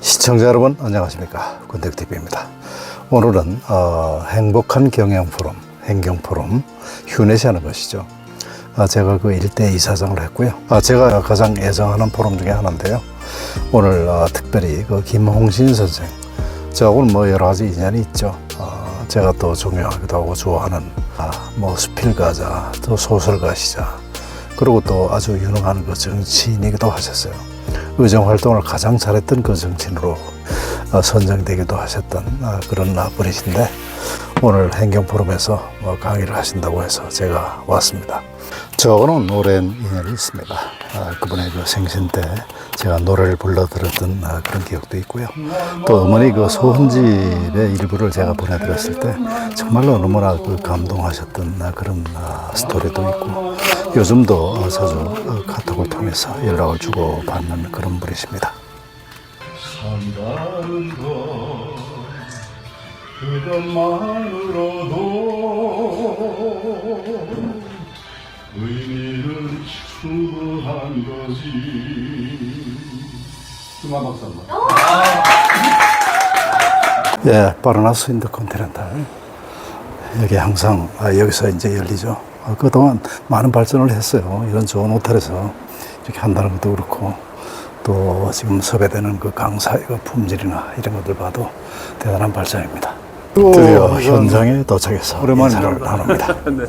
시청자 여러분 안녕하십니까, 권택TV입니다. 오늘은 행복한 경영 포럼, 행경포럼 휴넷이 하는 것이죠. 제가 그 일대 이사장을 했고요. 제가 가장 애정하는 포럼 중에 하나인데요. 오늘 특별히 그 김홍신 선생, 저하고는 뭐 여러 가지 인연이 있죠. 제가 또 존경하기도 하고 좋아하는 뭐 수필가자, 또 소설가시자, 그리고 또 아주 유능한 그 정치인이기도 하셨어요. 의정 활동을 가장 잘했던 그 정치인으로 선정되기도 하셨던 그런 분이신데, 오늘 행경포럼에서 강의를 하신다고 해서 제가 왔습니다. 저하고는 오랜 인연이 있습니다. 그분의 그 생신 때 제가 노래를 불러드렸던 그런 기억도 있고요. 또 어머니 그 소혼집의 일부를 제가 보내드렸을 때 정말로 너무나 그 감동하셨던 그런 스토리도 있고, 요즘도 자주 카톡을 통해서 연락을 주고 받는 그런 분이십니다. 산다는 것 그것만으로도 의미는 충분한 거지. 음악 박수 한번. 예, 바르나스 인더 컨티넨탈. 여기 항상 여기서 이제 열리죠. 그동안 많은 발전을 했어요. 이런 좋은 호텔에서 이렇게 한다는 것도 그렇고, 또 지금 섭외되는 그 강사의 그 품질이나 이런 것들 봐도 대단한 발전입니다. 드디어 현장에 도착해서 인사를 나눕니다. 네.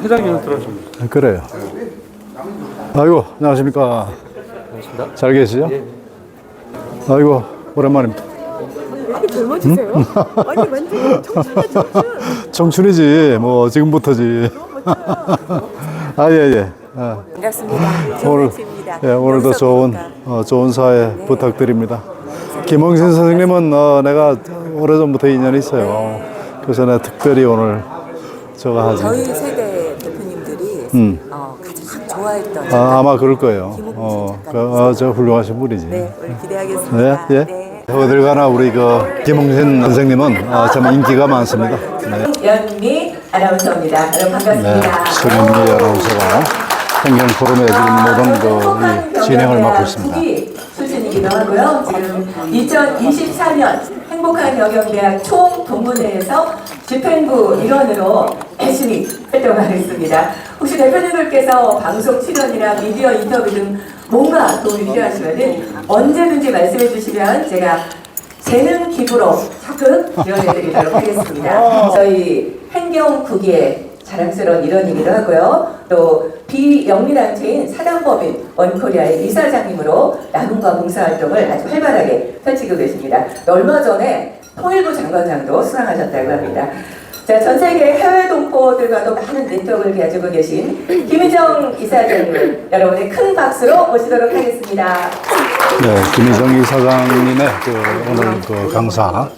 회장님은 들어오십니다. 그래요. 아이고, 안녕하십니까. 반갑습니다. 잘 계시죠? 예. 아이고, 오랜만입니다. 왜 이렇게 젊어지세요? 아니 완전 청춘이야 청춘. 청춘이지, 뭐 지금부터지. 예, 예. 반갑습니다. 오늘, 조은혜입니다. 예, 오늘도 좋은 사회 부탁드립니다. 김홍신 선생님은 내가 오래전부터 인연이 있어요. 그래서 내가 특별히 오늘 저거 하지. 저희 세대 대표님들이 가장 좋아했던 아마 그럴 거예요. 김홍신 작가님. 저 훌륭하신 분이지. 네, 오늘 기대하겠습니다. 예, 예. 어딜 가나 우리 그 김홍신 선생님은 참 인기가 많습니다. 네. 연미 아나운서입니다. 여러분 반갑습니다. 네, 손현미 아나운서가 행경포럼의 지금 모든 그 진행을 맡고 있습니다. 수준이기도 하고요. 지금 2024년 행복한 경영대학 총동문회에서 집행부 일원으로 열심히 활동하고 있습니다. 혹시 대표님들께서 방송 출연이나 미디어 인터뷰 등 뭔가 도움이 필요하시면 언제든지 말씀해 주시면 제가 재능 기부로 적극 지원해드리도록 하겠습니다. 저희 행경국의 자랑스러운 일원이기도 하고요. 또 비영리단체인 사단법인 원코리아의 이사장님으로 나눔과 봉사활동을 아주 활발하게 펼치고 계십니다. 얼마 전에 통일부 장관상도 수상하셨다고 합니다. 자, 전 세계 해외 동포들과도 많은 네트워크를 가지고 계신 김희정 이사장님을 여러분의 큰 박수로 모시도록 하겠습니다. 네, 김희정 이사장님의 그 오늘 그 강사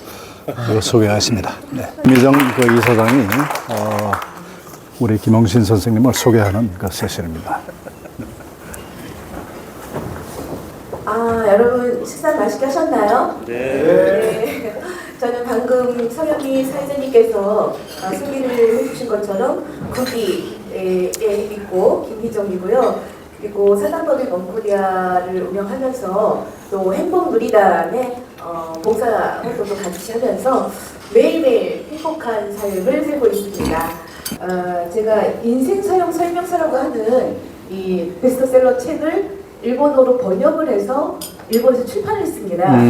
소개하십니다. 네. 김희정 그 이사장이 우리 김홍신 선생님을 소개하는 그 세션입니다. 여러분 식사 맛있게 하셨나요? 네. 저는 방금 서현미 사회자님께서 소개를 해주신 것처럼 국기에 있고 김희정이고요. 그리고 사단법인 원코리아를 운영하면서 또 행복누리단의 봉사활동도 같이 하면서 매일매일 행복한 삶을 살고 있습니다. 제가 인생사용 설명서라고 하는 이 베스트셀러 책을 일본어로 번역을 해서 일본에서 출판을 했습니다.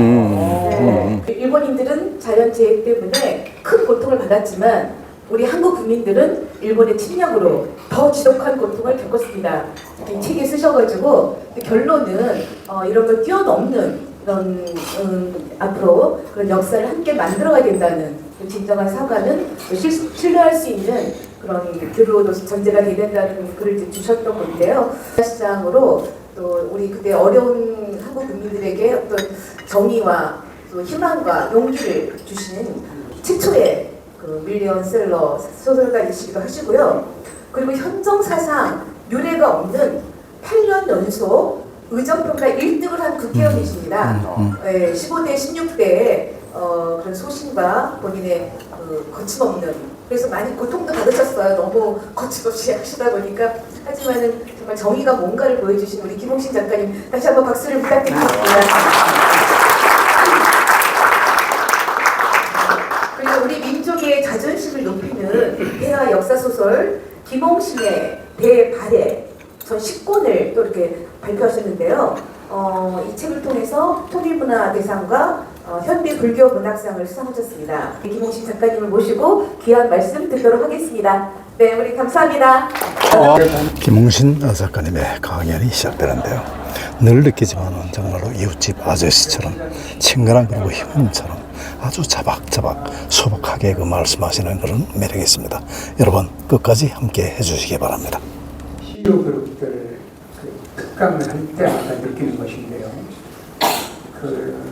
일본인들은 자연재해 때문에 큰 고통을 받았지만 우리 한국 국민들은 일본의 침략으로 더 지독한 고통을 겪었습니다. 이 책에 쓰셔가지고 결론은 이런 걸 뛰어넘는 그런 앞으로 그런 역사를 함께 만들어가야 된다는 진정한 사과는 신뢰할 수 있는 그런 교류도 전제가 돼야 된다는 글을 주셨던 건데요. 시장으로 또 우리 그때 어려운 한국 국민들에게 어떤 정의와 또 희망과 용기를 주시는 최초의 그 밀리언셀러 소설가이시기도 하시고요. 그리고 현정사상 유례가 없는 8년 연속 의정평가 1등을 한 국회의원이십니다. 15대, 16대에 그런 소신과 본인의 그 거침없는, 그래서 많이 고통도 받으셨어요. 너무 거침없이 하시다 보니까. 하지만은 정말 정의가 뭔가를 보여주신 우리 김홍신 작가님, 다시 한번 박수를 부탁드리겠습니다. 신앙심의 대발해 전 10권을 또 이렇게 발표하셨는데요. 이 책을 통해서 통일문화대상과 현대불교문학상을 수상하셨습니다. 김홍식 작가님을 모시고 귀한 말씀 듣도록 하겠습니다. 네, 우리 감사합니다. 김홍신 작가님의 강연이 시작되는데요. 늘 느끼지만 정말로 이웃집 아저씨처럼 친근한 그리고 형님처럼 아주 자박자박 소박하게 그 말씀하시는 그런 매력이 있습니다. 여러분 끝까지 함께 해주시기 바랍니다. CEO 그룹들 그 특강을 할 때마다 느끼는 것인데요. 그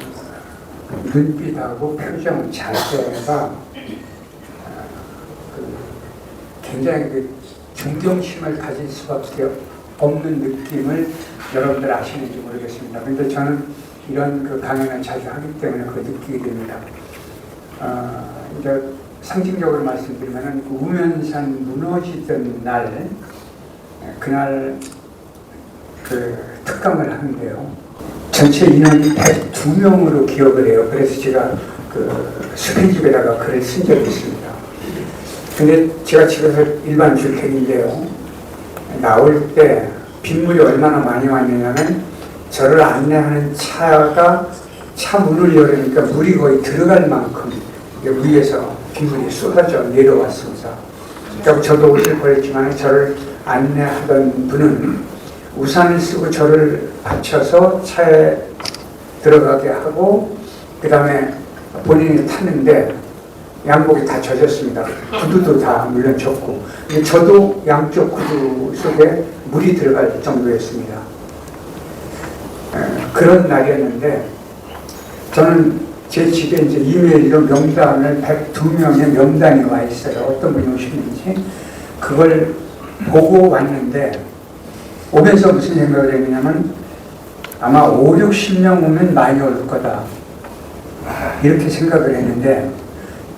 눈빛하고 표정 자세가 굉장히 그 존경심을 가질 수밖에 없는 느낌을 여러분들 아시는지 모르겠습니다. 그런데 저는 이런 그 강연을 자주 하기 때문에 그걸 느끼게 됩니다. 이제 상징적으로 말씀드리면은 그 우면산 무너지던 날, 그날 그 특강을 하는데요. 전체 인원이 102명으로 기억을 해요. 그래서 제가 그 스페인집에다가 글을 쓴 적이 있습니다. 근데 제가 집에서 일반 주택인데요. 나올 때 빗물이 얼마나 많이 왔느냐면 저를 안내하는 차가 차 문을 열으니까 물이 거의 들어갈 만큼 위에서 빗물이 쏟아져 내려왔습니다. 그러니까 저도 옷을 버렸지만 저를 안내하던 분은 우산을 쓰고 저를 받쳐서 차에 들어가게 하고 그 다음에 본인이 탔는데 양복이 다 젖었습니다. 구두도 다 물론 젖고 저도 양쪽 구두 속에 물이 들어갈 정도였습니다. 그런 날이었는데 저는 제 집에 이제 이메일로 명단을 102명의 명단이 와 있어요. 어떤 분이 오시는지 그걸 보고 왔는데 오면서 무슨 생각을 했냐면 아마 5, 60명 오면 많이 올 거다 이렇게 생각을 했는데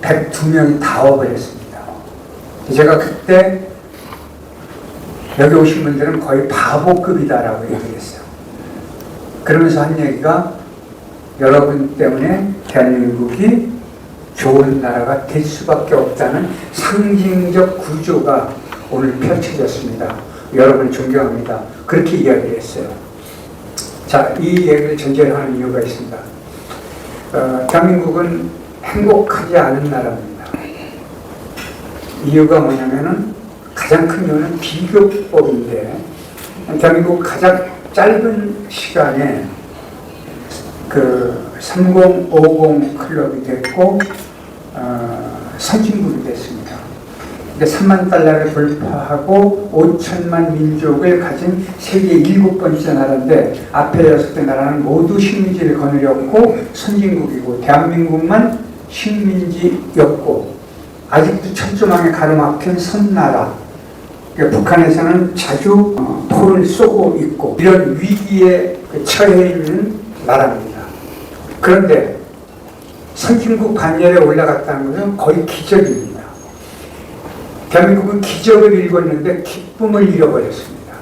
102명이 다 와버렸습니다. 제가 그때 여기 오신 분들은 거의 바보급이다라고 얘기했어요. 그러면서 한 얘기가 여러분 때문에 대한민국이 좋은 나라가 될 수밖에 없다는 상징적 구조가 오늘 펼쳐졌습니다. 여러분을 존경합니다. 그렇게 이야기를 했어요. 자, 이 얘기를 전제로 하는 이유가 있습니다. 대한민국은 행복하지 않은 나라입니다. 이유가 뭐냐면은 가장 큰 이유는 비교법인데 대한민국 가장 짧은 시간에 그 3050 클럽이 됐고 선진국이 됐습니다. 근데 3만 달러를 돌파하고 5천만 민족을 가진 세계 7번째 나라인데 앞에 6개 나라는 모두 식민지를 거느렸고 선진국이고 대한민국만 식민지였고 아직도 철조망에 가로막힌 선나라. 그러니까 북한에서는 자주 포를 쏘고 있고 이런 위기에 처해 있는 나라입니다. 그런데 선진국 반열에 올라갔다는 것은 거의 기적입니다. 대한민국은 기적을 읽었는데 기쁨을 잃어버렸습니다.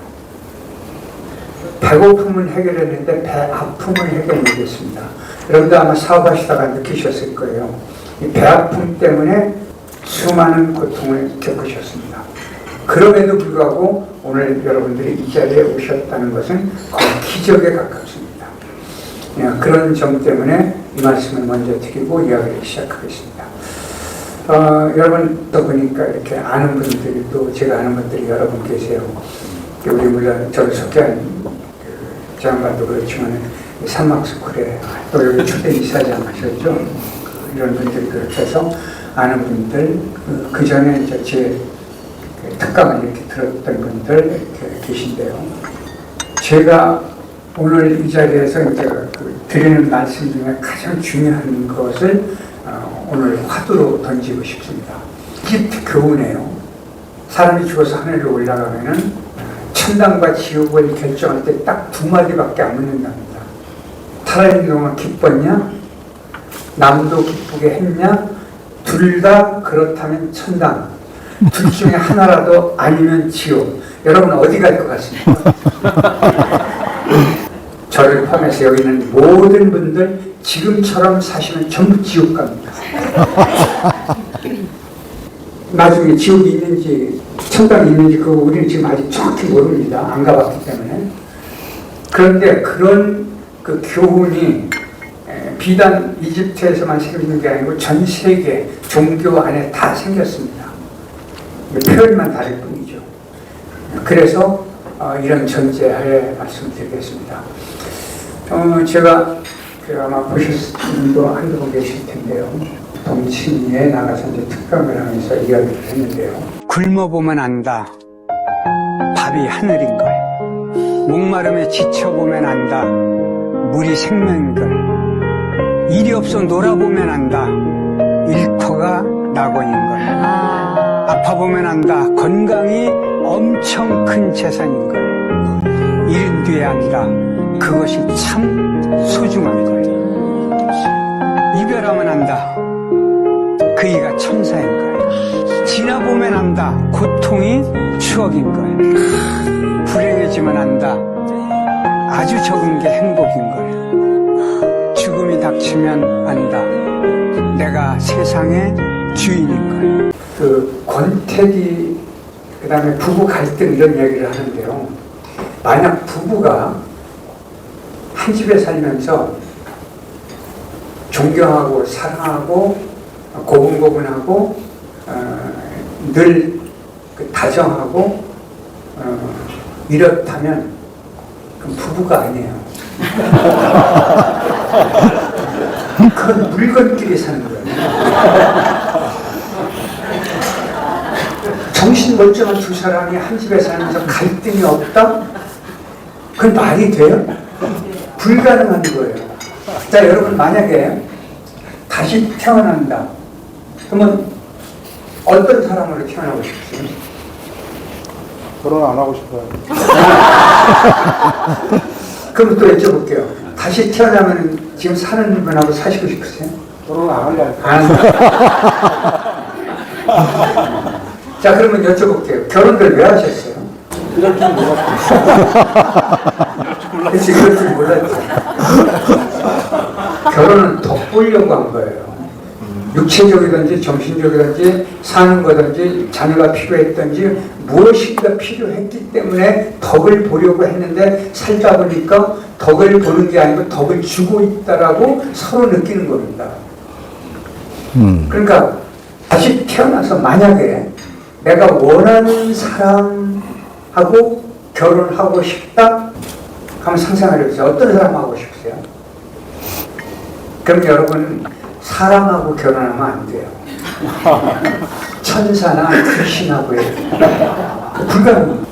배고픔은 해결했는데 배 아픔을 해결 못했습니다. 여러분도 아마 사업하시다가 느끼셨을 거예요. 이 배 아픔 때문에 수많은 고통을 겪으셨습니다. 그럼에도 불구하고 오늘 여러분들이 이 자리에 오셨다는 것은 거의 기적에 가깝습니다. 그런 점 때문에 이 말씀을 먼저 드리고 이야기를 시작하겠습니다. 여러분 또 보니까 이렇게 아는 분들이 또 제가 아는 분들이 여러 분 계세요. 우리 물론 저를 소개한 그 장관도 그렇지만 산막스쿨에 또 여기 초대 이사장 하셨죠. 이런 분들이 그렇게 해서 아는 분들 그 전에 이제 제 특강을 이렇게 들었던 분들 이렇게 계신데요. 제가 오늘 이 자리에서 이제 드리는 말씀 중에 가장 중요한 것을 오늘 화두로 던지고 싶습니다. 이집트 교훈이에요. 사람이 죽어서 하늘로 올라가면은 천당과 지옥을 결정할 때 딱 2마디밖에 안 묻는답니다. 살아있는 동안 기뻤냐? 남도 기쁘게 했냐? 둘 다 그렇다면 천당. 둘 중에 하나라도 아니면 지옥. 여러분 어디 갈 것 같습니까? 저를 포함해서 여기 있는 모든 분들 지금처럼 사시면 전부 지옥 갑니다. 나중에 지옥이 있는지 천당이 있는지 그거 우리는 지금 아직 정확히 모릅니다. 안 가봤기 때문에. 그런데 그런 그 교훈이 비단 이집트에서만 생기는 게 아니고 전 세계 종교 안에 다 생겼습니다. 표현만 다를 뿐이죠. 그래서 이런 전제하에 말씀드리겠습니다. 제가 아마 보셨을 분도 한두 분 계실 텐데요. 동치미에 나가서 이제 특강을 하면서 이야기를 했는데요. 굶어보면 안다. 밥이 하늘인 걸. 목마름에 지쳐보면 안다. 물이 생명인 걸. 일이 없어 놀아보면 안다. 일터가 낙원인 걸. 아파보면 안다. 건강이 엄청 큰 재산인 걸. 잃은 뒤에 안다. 그것이 참 소중한 걸. 이별하면 안다. 그이가 천사인 걸. 지나보면 안다. 고통이 추억인 걸. 불행해지면 안다. 아주 적은 게 행복인 걸. 죽음이 닥치면 안다. 내가 세상의 주인인 걸. 그 권태기 그다음에 부부 갈등 이런 얘기를 하는데요. 만약 부부가 한 집에 살면서 존경하고 사랑하고 고분고분하고 늘 다정하고 이렇다면 그건 부부가 아니에요. 그건 물건끼리 사는 거예요. 정신 멀쩡한 두 사람이 한 집에 살면서 갈등이 없다? 그건 말이 돼요? 불가능한 거예요. 자, 여러분 만약에 다시 태어난다. 그러면 어떤 사람으로 태어나고 싶으세요? 결혼 안 하고 싶어요. 그럼 또 여쭤볼게요. 다시 태어나면 지금 사는 분하고 사시고 싶으세요? 결혼 안 할래. 자, 그러면 여쭤볼게요. 결혼을 왜 하셨어요? 이럴 줄 몰랐어요. 그치, 이럴 줄 몰랐죠. 결혼은 덕보려고 한 거예요. 육체적이든지 정신적이든지 사는 거든지 자녀가 필요했든지 무엇인가 필요했기 때문에 덕을 보려고 했는데 살다 보니까 덕을 보는 게 아니고 덕을 주고 있다라고 서로 느끼는 겁니다. 그러니까 다시 태어나서 만약에 내가 원하는 사람하고 결혼하고 싶다? 한번 상상해보세요. 어떤 사람하고 싶으세요? 그럼 여러분 사람하고 결혼하면 안 돼요. 천사나 귀신하고 해요. 불가능해요.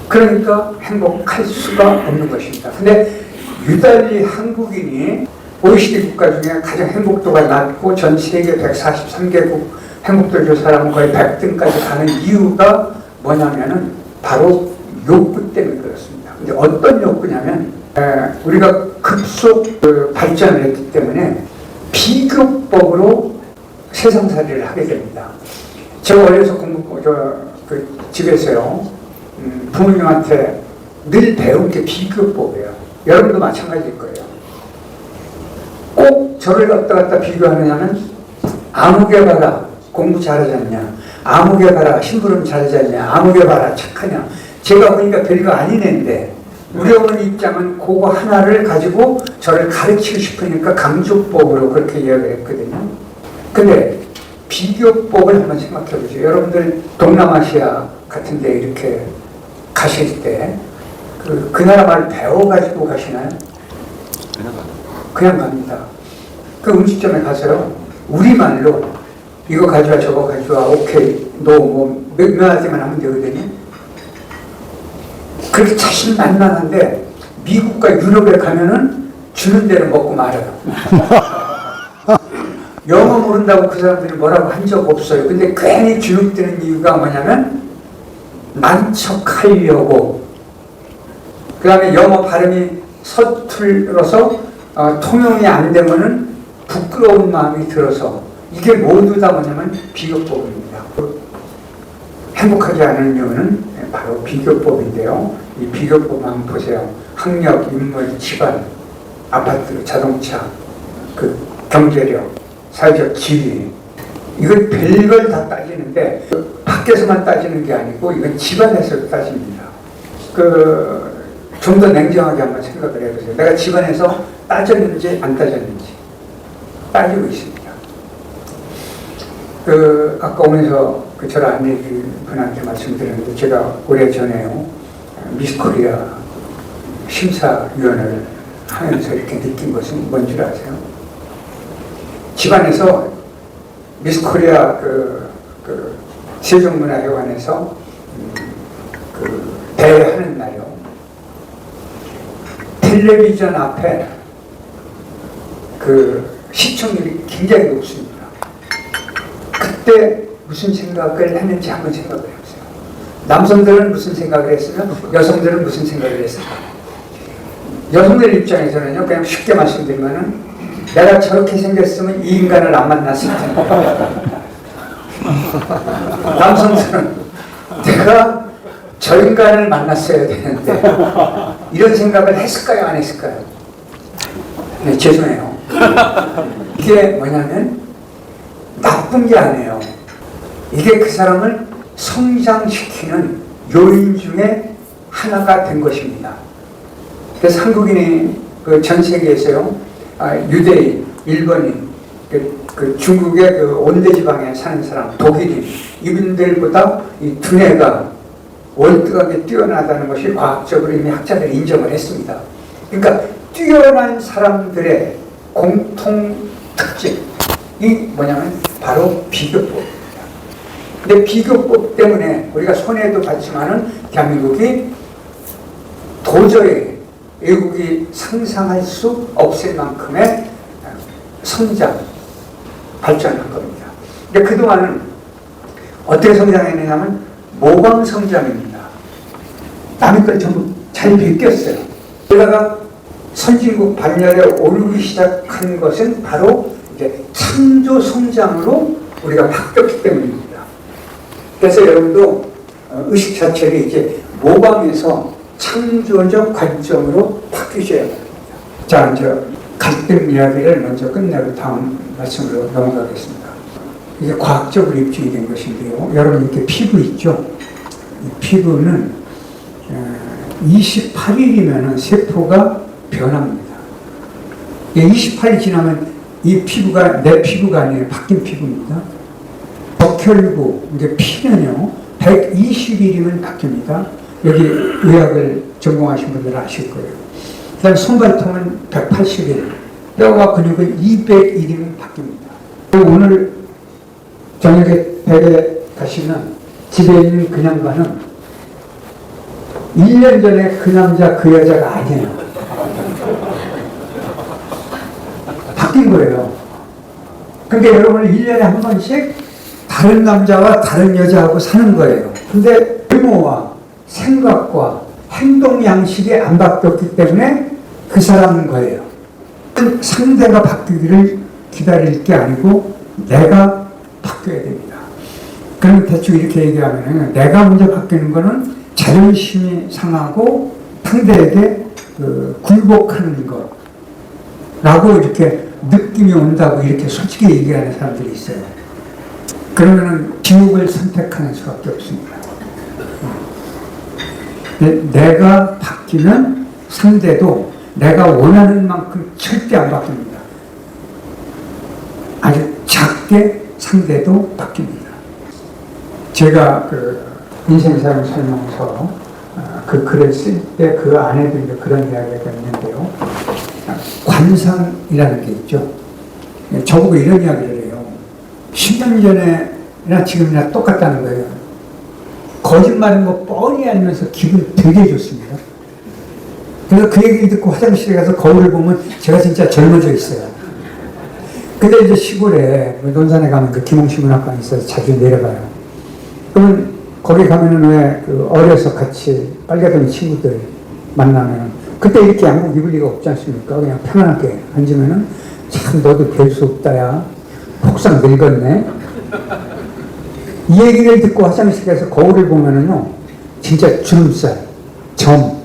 그러니까 행복할 수가 없는 것입니다. 근데 유달리 한국인이 OECD 국가 중에 가장 행복도가 낮고 전 세계 143개국 행복도 조사라면 거의 100등까지 가는 이유가 뭐냐면은 바로 욕구 때문에 그렇습니다. 근데 어떤 욕구냐면 우리가 급속 발전을 했기 때문에 비교법으로 세상살이를 하게 됩니다. 제가 어려서 집에서요 부모님한테 늘 배운 게 비교법이에요. 여러분도 마찬가지일 거예요. 꼭 저를 갖다 비교하느냐면 아무개 봐라 공부 잘하지 않냐, 아무개 봐라 심부름 잘하지 않냐, 아무개 봐라 착하냐. 제가 보니까 별거 아닌 애인데 우리 어머니 입장은 그거 하나를 가지고 저를 가르치고 싶으니까 강조법으로 그렇게 이야기를 했거든요. 근데 비교법을 한번 생각해 보세요. 여러분들 동남아시아 같은 데 이렇게 가실 때 그 나라 말 배워가지고 가시나요? 그냥 갑니다. 그 음식점에 가서요 우리말로 이거 가져와 저거 가져와 오케이 너 뭐 몇 마디만 하면 되거든요. 그렇게 자신만만한데 미국과 유럽에 가면은 주는 대로 먹고 말아요. 영어 모른다고 그 사람들이 뭐라고 한 적 없어요. 근데 괜히 주눅드는 이유가 뭐냐면 만척하려고. 그 다음에 영어 발음이 서툴러서 통용이 안 되면은 부끄러운 마음이 들어서. 이게 모두 다 뭐냐면 비교법입니다. 행복하지 않은 이유는 바로 비교법인데요. 이 비교법 한번 보세요. 학력, 인물, 집안, 아파트, 자동차, 그 경제력, 사회적 지위, 이건 별걸 다 따지는데 밖에서만 따지는 게 아니고 이건 집안에서도 따집니다. 좀 더 냉정하게 한번 생각을 해보세요. 내가 집안에서 따졌는지 안 따졌는지 따지고 있습니다. 아까 오면서 저를 안내해준 분한테 말씀드렸는데 제가 오래전에요 미스코리아 심사위원을 하면서 이렇게 느낀 것은 뭔지 아세요? 집안에서 미스코리아 세종문화회관에서 대회하는 날이요. 텔레비전 앞에 시청률이 굉장히 높습니다. 그때 무슨 생각을 했는지 한번 생각을 해보세요. 남성들은 무슨 생각을 했으면 여성들은 무슨 생각을 했을까? 여성들 입장에서는요, 그냥 쉽게 말씀드리면은 내가 저렇게 생겼으면 이 인간을 안 만났을 텐데. 남성들은 내가 저 인간을 만났어야 되는데 이런 생각을 했을까요? 안 했을까요? 네, 죄송해요. 이게 뭐냐면 나쁜 게 아니에요. 이게 그 사람을 성장시키는 요인 중에 하나가 된 것입니다. 그래서 한국인이 전 세계에서요, 유대인, 일본인, 중국의 온대지방에 사는 사람, 독일인, 이분들보다 이 두뇌가 월등하게 뛰어나다는 것이 과학적으로 이미 학자들이 인정을 했습니다. 그러니까 뛰어난 사람들의 공통 특징이 뭐냐면 바로 비교법입니다. 근데 비교법 때문에 우리가 손해도 봤지만은 대한민국이 도저히 외국이 상상할 수 없을 만큼의 성장, 발전한 겁니다. 근데 그동안은 어떻게 성장했느냐면 모방 성장입니다. 남의 걸 전부 잘 베꼈어요. 그러다가 선진국 반열에 오르기 시작한 것은 바로 이제 창조 성장으로 우리가 바뀌었기 때문입니다. 그래서 여러분도 의식 자체를 이제 모방에서 창조적 관점으로 바뀌셔야 됩니다. 자, 이제 갈등 이야기를 먼저 끝내고 다음 말씀으로 넘어가겠습니다. 이게 과학적으로 입증이 된 것인데요. 여러분 이렇게 피부 있죠? 이 피부는 28일이면 세포가 변합니다. 28일 지나면 이 피부가 내 피부가 아니에요. 바뀐 피부입니다. 적혈구, 이제 피는요, 120일이면 바뀝니다. 여기 의학을 전공하신 분들은 아실 거예요. 그 다음 손발통은 180일, 뼈와 근육은 200일이면 바뀝니다. 오늘 저녁에 댁에 가시면 집에 있는 그 양반은 1년 전에 그 남자 그 여자가 아니에요. 바뀐 거예요. 그러니까 여러분은 1년에 한 번씩 다른 남자와 다른 여자하고 사는 거예요. 근데 외모와 생각과 행동 양식이 안 바뀌었기 때문에 그 사람인 거예요. 상대가 바뀌기를 기다릴 게 아니고 내가 바뀌어야 됩니다. 그럼 대충 이렇게 얘기하면 내가 먼저 바뀌는 거는 자존심이 상하고 상대에게 굴복하는 것 라고 이렇게 느낌이 온다고 이렇게 솔직히 얘기하는 사람들이 있어요. 그러면 지옥을 선택하는 수밖에 없습니다. 내가 바뀌면 상대도 내가 원하는 만큼 절대 안 바뀝니다. 아주 작게 상대도 바뀝니다. 제가 인생사용 설명서 그 글을 쓸 때 그 안에도 이제 그런 이야기가 있는데요. 관상이라는 게 있죠. 저보고 이런 이야기를 해요. 10년 전에나 지금이나 똑같다는 거예요. 거짓말인 거 뻔히 알면서 기분 되게 좋습니다. 그래서 그 얘기를 듣고 화장실에 가서 거울을 보면 제가 진짜 젊어져 있어요. 근데 이제 시골에 논산에 가면 그 김홍시문학관이 있어서 자주 내려가요. 그러면 거기 가면은 왜 어려서 같이 빨개던 친구들 만나면 그때 이렇게 양복 입을 리가 없지 않습니까? 그냥 편안하게 앉으면은 참 너도 별 수 없다 야. 폭삭 늙었네. 이 얘기를 듣고 화장실에서 거울을 보면은요, 진짜 주름살, 점,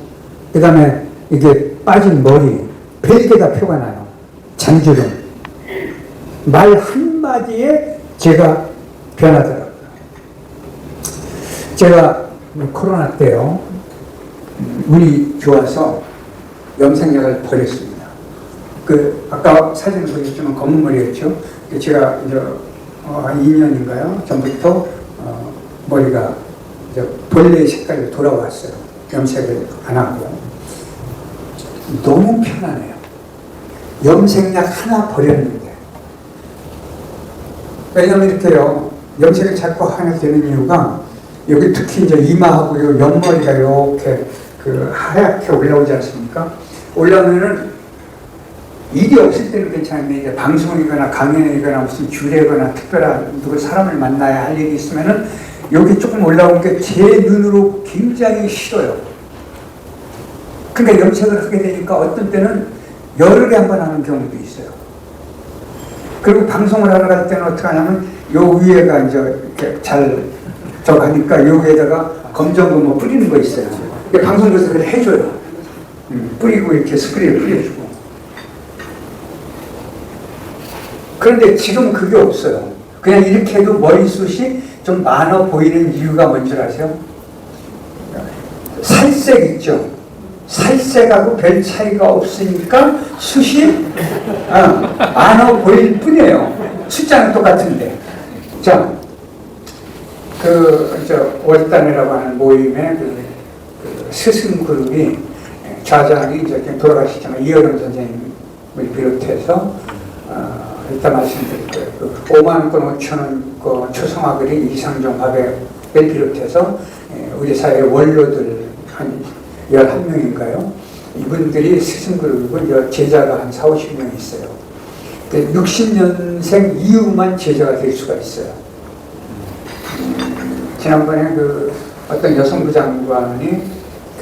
그 다음에 이게 빠진 머리, 별게 다 표가 나요. 잔주름. 말 한마디에 제가 변하더라고요. 제가 코로나 때요, 운이 좋아서 염색약을 버렸습니다. 아까 사진 보셨지만 검은 머리였죠. 제가 이제 한 2년인가요? 전부터 머리가 이제 본래 색깔로 돌아왔어요. 염색을 안 하고. 너무 편하네요. 염색약 하나 버렸는데. 왜냐면 이렇게요, 염색을 자꾸 하게 되는 이유가, 여기 특히 이제 이마하고 요 옆머리가 이렇게 하얗게 올라오지 않습니까? 올라오면은 일이 없을 때는 괜찮은데, 이제 방송이거나 강연이거나 무슨 주례거나 특별한 누구 사람을 만나야 할 일이 있으면은 여기 조금 올라온 게 제 눈으로 굉장히 싫어요. 그러니까 염색을 하게 되니까 어떤 때는 열흘에 한 번 하는 경우도 있어요. 그리고 방송을 하러 갈 때는 어떻게 하냐면 요 위에가 이제 이렇게 잘 가니까 요 위에다가 검정고 뭐 뿌리는 거 있어요. 방송국에서 그걸 해줘요. 뿌리고 이렇게 스프레이를 뿌려주고. 그런데 지금 그게 없어요. 그냥 이렇게 해도 머리숱이 좀 많아 보이는 이유가 뭔지 아세요? 살색 있죠? 살색하고 별 차이가 없으니까 숱이 많아 보일 뿐이에요. 숫자는 똑같은데. 자, 월단이라고 하는 모임의 스승 그룹이 좌장이 이제 돌아가시지만 이어름 선생님을 비롯해서 일단 말씀드릴게요. 50,000원, 5,000원 초성화 그린 이상종 화백을 비롯해서 우리 사회의 원로들 한 11명인가요? 이분들이 스승 그룹이고 제자가 한 4, 50명 있어요. 60년생 이후만 제자가 될 수가 있어요. 지난번에 어떤 여성부 장관이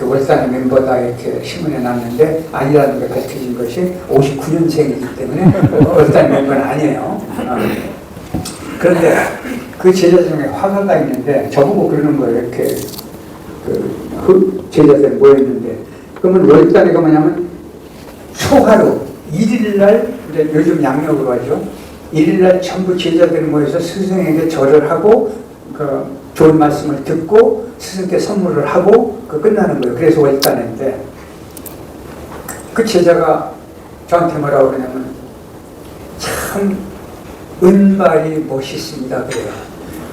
월단의 멤버다 이렇게 신문에 났는데 아니라는 게 밝혀진 것이 59년생이기 때문에 월단 멤버는 아니에요. 그런데 그 제자 중에 화가가 있는데 저보고 그러는 거예요. 이렇게 그 제자들 모였는데, 그러면 월단이가 뭐냐면 초하루 1일날 이제 요즘 양력으로 하죠. 1일날 전부 제자들이 모여서 스승에게 절을 하고 좋은 말씀을 듣고 스승께 선물을 하고 끝나는 거예요. 그래서 월단인데, 그 제자가 저한테 뭐라고 그러냐면 참 은발이 멋있습니다 그래요.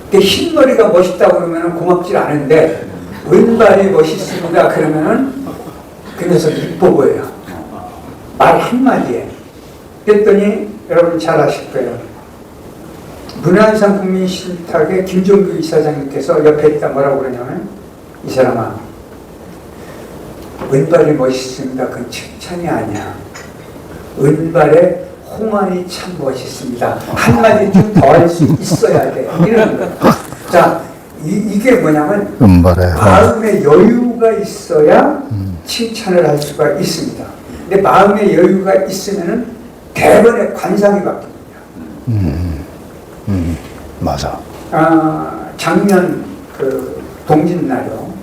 근데 흰머리가 멋있다고 그러면 고맙질 않은데 은발이 멋있습니다 그러면은 그 녀석 이뻐 보여요. 말 한마디에. 그랬더니 여러분 잘 아실 거예요. 문화유산 국민신탁의 김종규 이사장님께서 옆에 있다 뭐라고 그러냐면, 이 사람아, 은발이 멋있습니다. 그건 칭찬이 아니야. 은발의 홍안이 참 멋있습니다. 한마디 좀 더 할 수 있어야 돼. 이러는 거예요. 자, 이게 뭐냐면 마음의 여유가 있어야 칭찬을 할 수가 있습니다. 근데 마음의 여유가 있으면은 대번에 관상이 바뀝니다. 맞아. 작년 동짓날요.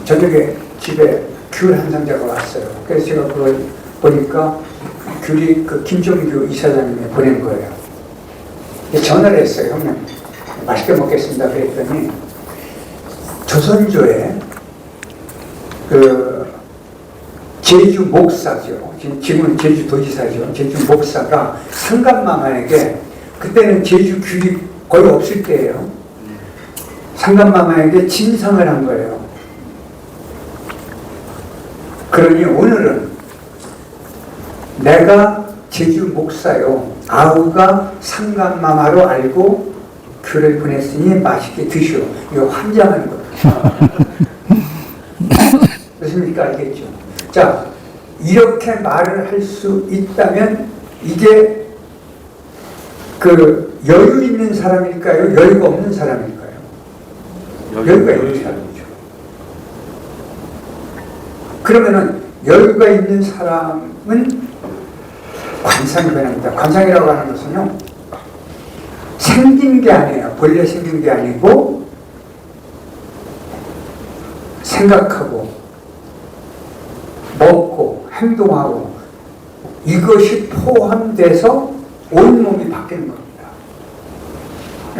저녁에 집에 귤 한 상자가 왔어요. 그래서 제가 그걸 보니까 귤이 김종규 이사장님이 보낸 거예요. 전화를 했어요. 형님, 맛있게 먹겠습니다. 그랬더니 조선조에 제주 목사죠. 지금은 제주 도지사죠. 제주 목사가 상감마마에게, 그때는 제주 귤이 거의 없을 때예요. 상감마마에게 진상을 한 거예요. 그러니 오늘은 내가 제주 목사요, 아우가 상감마마로 알고 귤을 보냈으니 맛있게 드시오. 이거 환장하는 거예요. 무슨 알겠죠? 자, 이렇게 말을 할 수 있다면 이게 여유 있는 사람일까요? 여유가 없는 사람일까요? 여유가 있는 사람이죠. 그러면은 여유가 있는 사람은 관상이 변합니다. 관상이라고 하는 것은요, 생긴 게 아니에요. 본래 생긴 게 아니고 생각하고 먹고 행동하고 이것이 포함돼서 온몸이 바뀌는 겁니다.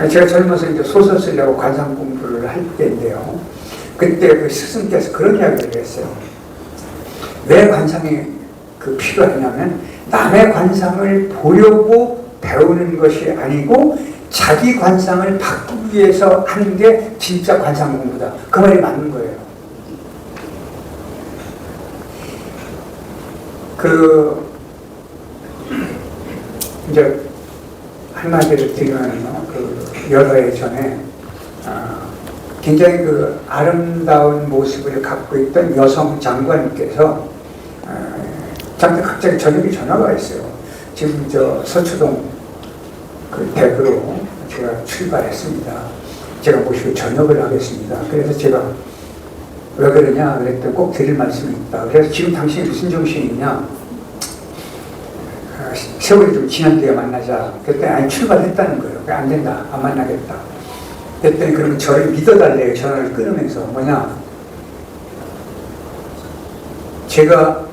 제가 젊어서 이제 소설 쓰려고 관상 공부를 할 때인데요. 그때 그 스승께서 그런 이야기를 했어요. 왜 관상이 필요하냐면 남의 관상을 보려고 배우는 것이 아니고 자기 관상을 바꾸기 위해서 하는 게 진짜 관상 공부다. 그 말이 맞는 거예요. 이제 한마디로 드리면 여러 해 전에 굉장히 아름다운 모습을 갖고 있던 여성 장관님께서 저한테 갑자기 저녁에 전화가 왔어요. 지금 서초동 댁으로 제가 출발했습니다. 제가 모시고 저녁을 하겠습니다. 그래서 제가 왜 그러냐 그랬더니 꼭 드릴 말씀이 있다. 그래서 지금 당신이 무슨 정신이 있냐? 세월이 좀 지난 뒤에 만나자. 그랬더니 아니 출발했다는 거예요. 안 된다. 안 만나겠다. 그랬더니 그러면 저를 믿어달래요. 전화를 끊으면서. 뭐냐? 제가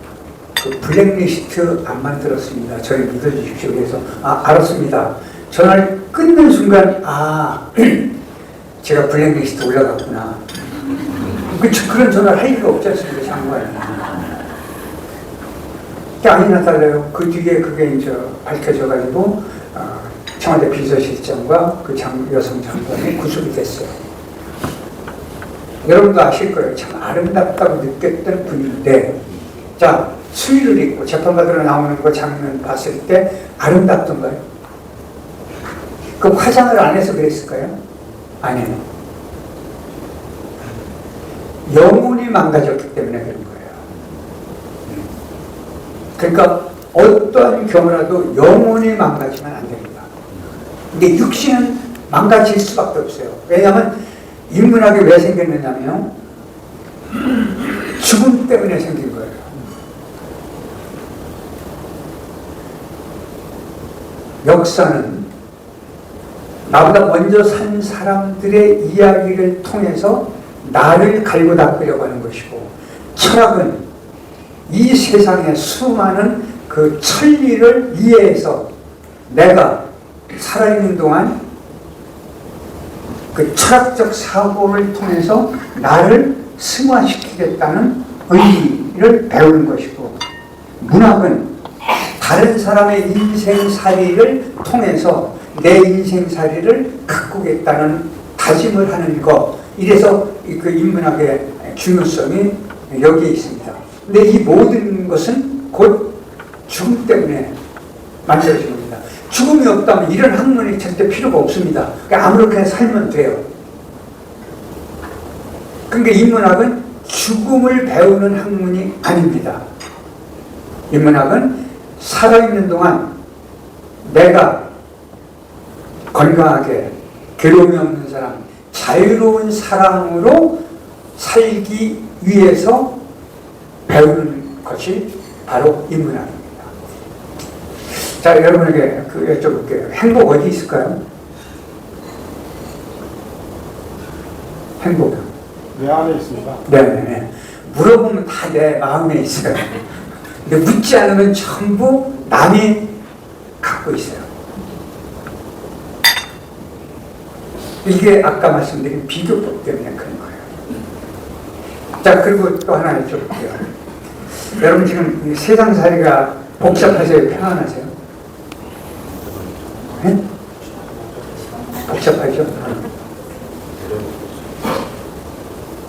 블랙리스트 안 만들었습니다. 저를 믿어주십시오. 그래서 알았습니다. 전화를 끊는 순간 제가 블랙리스트 올라갔구나. 그런 전화를 할 이유가 없지 않습니까, 장관이. 아니나 달라요. 그 뒤에 그게 이제 밝혀져가지고, 청와대 비서실장과 여성 장관이 구속이 됐어요. 여러분도 아실 거예요. 참 아름답다고 느꼈던 분인데, 자, 수의를 입고 재판받으러 나오는 거 장면 봤을 때 아름답던가요? 그 화장을 안 해서 그랬을까요? 아니에요. 영혼이 망가졌기 때문에 그런 거예요. 그러니까 어떠한 경우라도 영혼이 망가지면 안 됩니다. 근데 육신은 망가질 수밖에 없어요. 왜냐하면 인문학이 왜 생겼느냐면 죽음 때문에 생긴 거예요. 역사는 나보다 먼저 산 사람들의 이야기를 통해서 나를 갈고 닦으려고 하는 것이고, 철학은 이 세상의 수많은 천리를 이해해서 내가 살아있는 동안 철학적 사고를 통해서 나를 승화시키겠다는 의의를 배우는 것이고, 문학은 다른 사람의 인생살이를 통해서 내 인생살이를 가꾸겠다는 다짐을 하는 것. 이래서 인문학의 중요성이 여기에 있습니다. 근데 이 모든 것은 곧 죽음 때문에 만들어진 겁니다. 죽음이 없다면 이런 학문이 절대 필요가 없습니다. 그러니까 아무렇게나 살면 돼요. 그러니까 인문학은 죽음을 배우는 학문이 아닙니다. 인문학은 살아있는 동안 내가 건강하게 괴로움이 없는 사람, 자유로운 사람으로 살기 위해서 배우는 것이 바로 인문학입니다. 자, 여러분에게 여쭤볼게요. 행복 어디 있을까요? 행복. 내 안에 있습니다. 네. 물어보면 다 내 마음에 있어요. 근데 묻지 않으면 전부 남이 갖고 있어요. 이게 아까 말씀드린 비교법 때문에 그런 거예요. 자, 그리고 또 하나 여쭤볼게요. 여러분 지금 세상살이가 복잡하세요? 평안하세요? 네? 복잡하죠?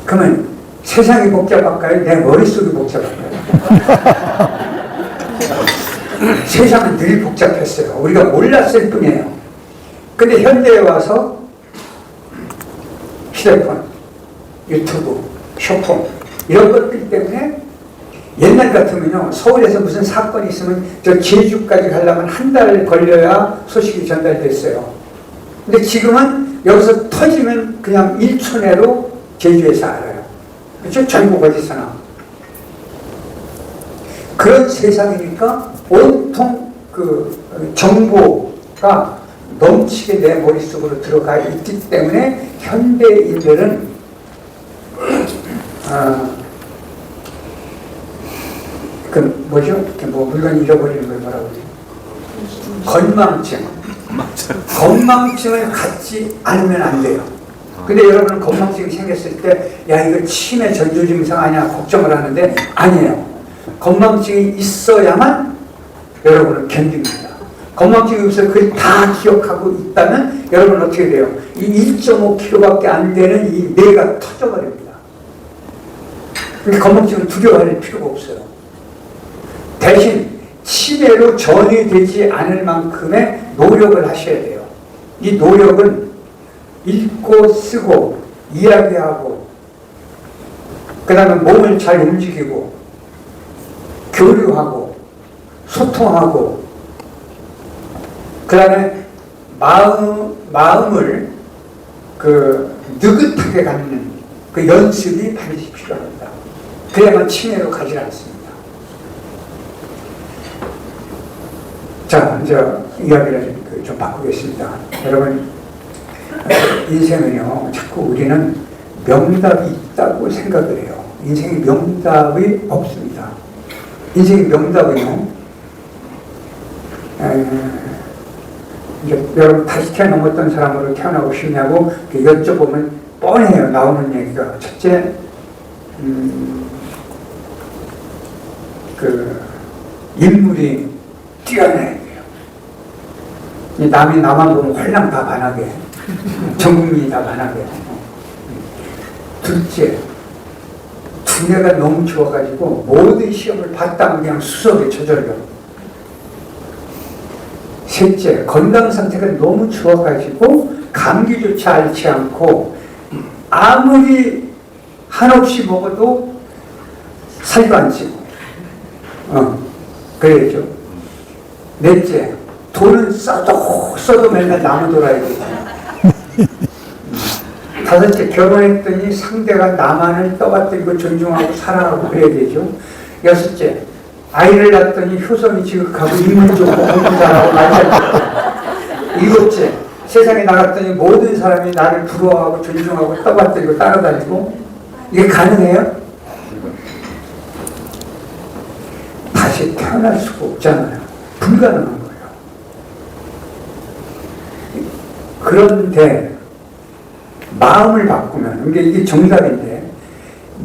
그러면 세상이 복잡할까요? 내 머릿속이 복잡할까요? 세상은 늘 복잡했어요. 우리가 몰랐을 뿐이에요. 근데 현대에 와서 휴대폰, 유튜브, 쇼폰 이런 것들 때문에 옛날 같으면요, 서울에서 무슨 사건이 있으면 저 제주까지 가려면 한 달 걸려야 소식이 전달됐어요. 근데 지금은 여기서 터지면 그냥 1초 내로 제주에서 알아요. 그렇죠? 전국 어디서나. 그런 세상이니까 온통 정보가 넘치게 내 머릿속으로 들어가 있기 때문에 현대인들은 물건 잃어버리는 걸 뭐라고 그래요? 건망증, 건망증을 갖지 않으면 안 돼요. 근데 여러분 건망증이 생겼을 때 야 이거 치매 전조 증상 아니야 걱정을 하는데 아니에요. 건망증이 있어야만 여러분은 견딥니다. 건망증이 없어서 그걸 다 기억하고 있다면 여러분 어떻게 돼요? 이 1.5kg밖에 안 되는 이 뇌가 터져버립니다. 그러니까 건망증은 두려워할 필요가 없어요. 대신 치매로 전이 되지 않을 만큼의 노력을 하셔야 돼요. 이 노력은 읽고 쓰고 이야기하고 그 다음에 몸을 잘 움직이고 교류하고 소통하고 그 다음에 마음을 느긋하게 갖는 그 연습이 반드시 필요합니다. 그래야만 치매로 가지 않습니다. 자, 이제 이야기를 좀 바꾸겠습니다. 여러분, 인생은요, 자꾸 우리는 명답이 있다고 생각을 해요. 인생에 명답이 없습니다. 인생의 명답은요, 이제 여러분 다시 태어난 어떤 사람으로 태어나고 싶냐고 여쭤보면 뻔해요. 나오는 얘기가. 첫째, 인물이 뛰어나야 돼요. 남이 나만 보면 홀랑 다 반하게. 전 국민이 다 반하게. 둘째, 두뇌가 너무 좋아가지고 모든 시험을 봤다면 그냥 수석에 저절로. 셋째, 건강 상태가 너무 좋아가지고 감기조차 앓지 않고 아무리 한없이 먹어도 살도 안 찌고 그래야죠. 넷째, 돈은 써도 맨날 나무 돌아야 되죠. 다섯째, 결혼했더니 상대가 나만을 떠받들고 존중하고 사랑하고 그래야 되죠. 여섯째, 아이를 낳았더니 효성이 지극하고 인물 좋고 공부 잘하고 말 잘하고. 일곱째, 세상에 나갔더니 모든 사람이 나를 부러워하고 존중하고 떠받들고 따라다니고. 이게 가능해요? 다시 태어날 수가 없잖아요. 불가능한 거예요. 그런데 마음을 바꾸면 이게 정답인데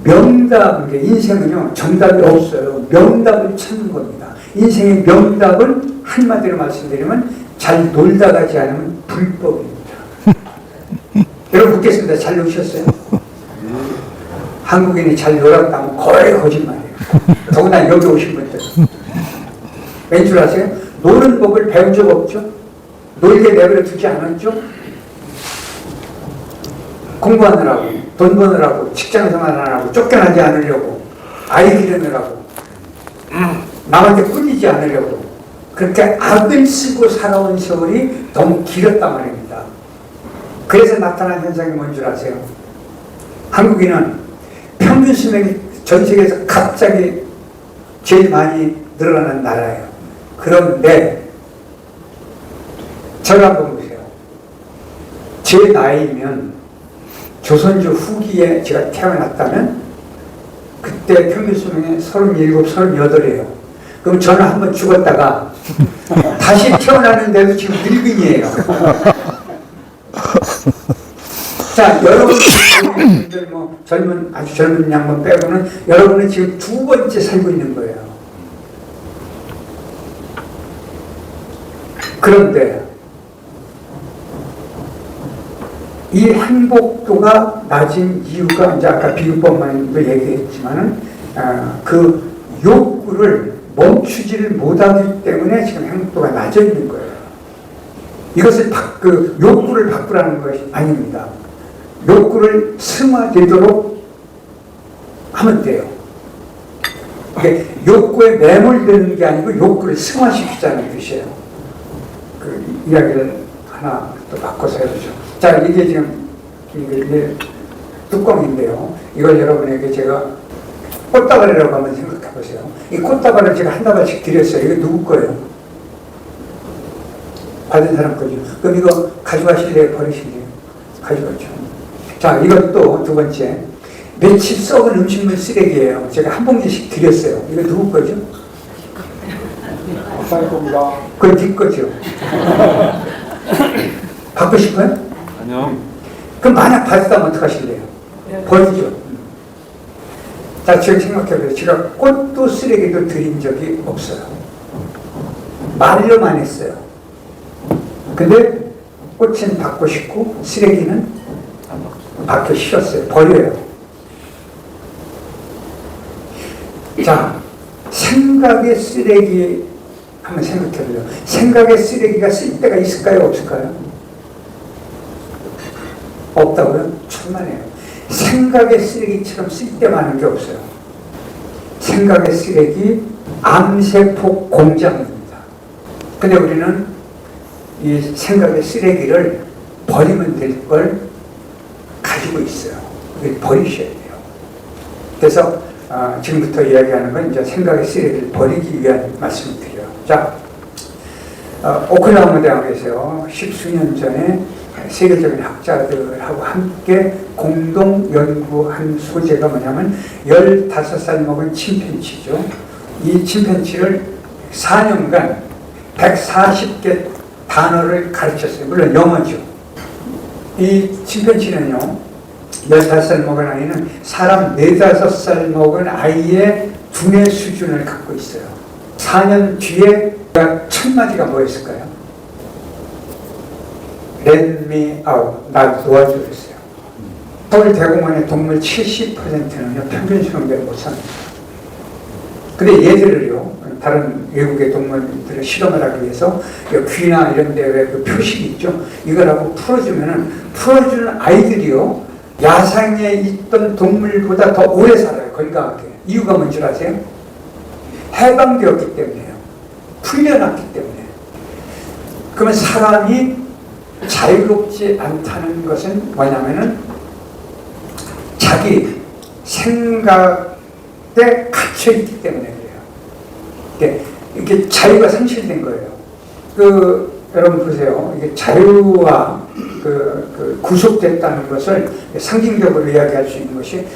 명답, 인생은요 정답이 없어요. 명답을 찾는 겁니다. 인생의 명답은 한마디로 말씀드리면 잘 놀다 가지 않으면 불법입니다. 여러분 묻겠습니다. 잘 노셨어요? 한국인이 잘 놀았다면 거의 거짓말이에요. 더구나 여기 오신 분들. 왠 줄 아세요? 노는 법을 배운 적 없죠? 놀게 내버려 두지 않았죠? 공부하느라고, 돈 버느라고, 직장 생활하느라고, 쫓겨나지 않으려고, 아이 기르느라고, 남한테 꿀리지 않으려고, 그렇게 악을 쓰고 살아온 세월이 너무 길었단 말입니다. 그래서 나타난 현상이 뭔 줄 아세요? 한국인은 평균 수명이 전 세계에서 갑자기 제일 많이 늘어나는 나라예요. 그런데 저를 한번 보세요. 제 나이면 조선조 후기에 제가 태어났다면 그때 평균 수명이 37, 38이에요. 그럼 저는 한번 죽었다가 다시 태어났는데도 지금 늙은이에요. 자, 여러분들 아주 젊은 양반 빼고는 여러분은 지금 두 번째 살고 있는 거예요. 그런데 이 행복도가 낮은 이유가 이제 아까 비유법만도 얘기했지만은 그 욕구를 멈추지를 못하기 때문에 지금 행복도가 낮아 있는 거예요. 이것을 욕구를 바꾸라는 것이 아닙니다. 욕구를 승화되도록 하면 돼요. 이게 욕구에 매몰되는 게 아니고 욕구를 승화시키자는 뜻이에요. 그 이야기를 하나 또 바꿔서 해보죠. 자, 이게 지금 이게 뚜껑인데요. 이걸 여러분에게 제가 꽃다발이라고 한번 생각해 보세요. 이 꽃다발을 제가 한 다발씩 드렸어요. 이거 누구 거예요? 받은 사람 거죠. 그럼 이거 가져가실래요? 버리실래요? 가져가죠. 자, 이것도 두 번째. 며칠 썩은 음식물 쓰레기예요. 제가 한 봉지씩 드렸어요. 이거 누구 거죠? 박사님 겁니다. 그건 네 거죠. 받고 싶어요? 아니요. 그럼 만약 받았다면 어떡하실래요? 버리죠. 자, 지금 생각해보세요. 제가 꽃도 쓰레기도 드린 적이 없어요. 말로만 했어요. 근데 꽃은 받고 싶고 쓰레기는 받기 싫었어요. 버려요. 자, 생각의 쓰레기 한번 생각해보세요. 생각의 쓰레기가 쓸 때가 있을까요? 없을까요? 없다고요? 천만에요. 생각의 쓰레기처럼 쓸 데 많은 게 없어요. 생각의 쓰레기 암세포 공장입니다. 근데 우리는 이 생각의 쓰레기를 버리면 될 걸 가지고 있어요. 이걸 버리셔야 돼요. 그래서 지금부터 이야기하는 건 이제 생각의 쓰레기를 버리기 위한 말씀을 드려요. 자, 오클라호마 대학에서 10수년 전에 세계적인 학자들하고 함께 공동 연구한 소재가 뭐냐면 15살 먹은 침팬지죠. 이 침팬지를 4년간 140개 단어를 가르쳤어요. 물론 영어죠. 이 침팬지는요, 15살 먹은 아이는 사람 4~5살 먹은 아이의 두뇌 수준을 갖고 있어요. 4년 뒤에 첫 마디가 뭐였을까요? Let me out. 날 도와줘 그랬어요. 서울대공원의 동물 70%는요, 평균 수명대를 못 삽니다. 근데 얘들을요, 다른 외국의 동물들을 실험을 하기 위해서 귀나 이런 데 왜 그 표식이 있죠? 이거라고 풀어주는 아이들이요, 야생에 있던 동물보다 더 오래 살아요, 건강하게. 이유가 뭔지 아세요? 해방되었기 때문에요. 풀려났기 때문에. 그러면 사람이 자유롭지 않다는 것은 뭐냐면은 자기 생각에 갇혀있기 때문에 그래요. 이게 자유가 상실된 거예요. 여러분 보세요. 이게 자유와 구속됐다는 것을 상징적으로 이야기할 수 있는 것이,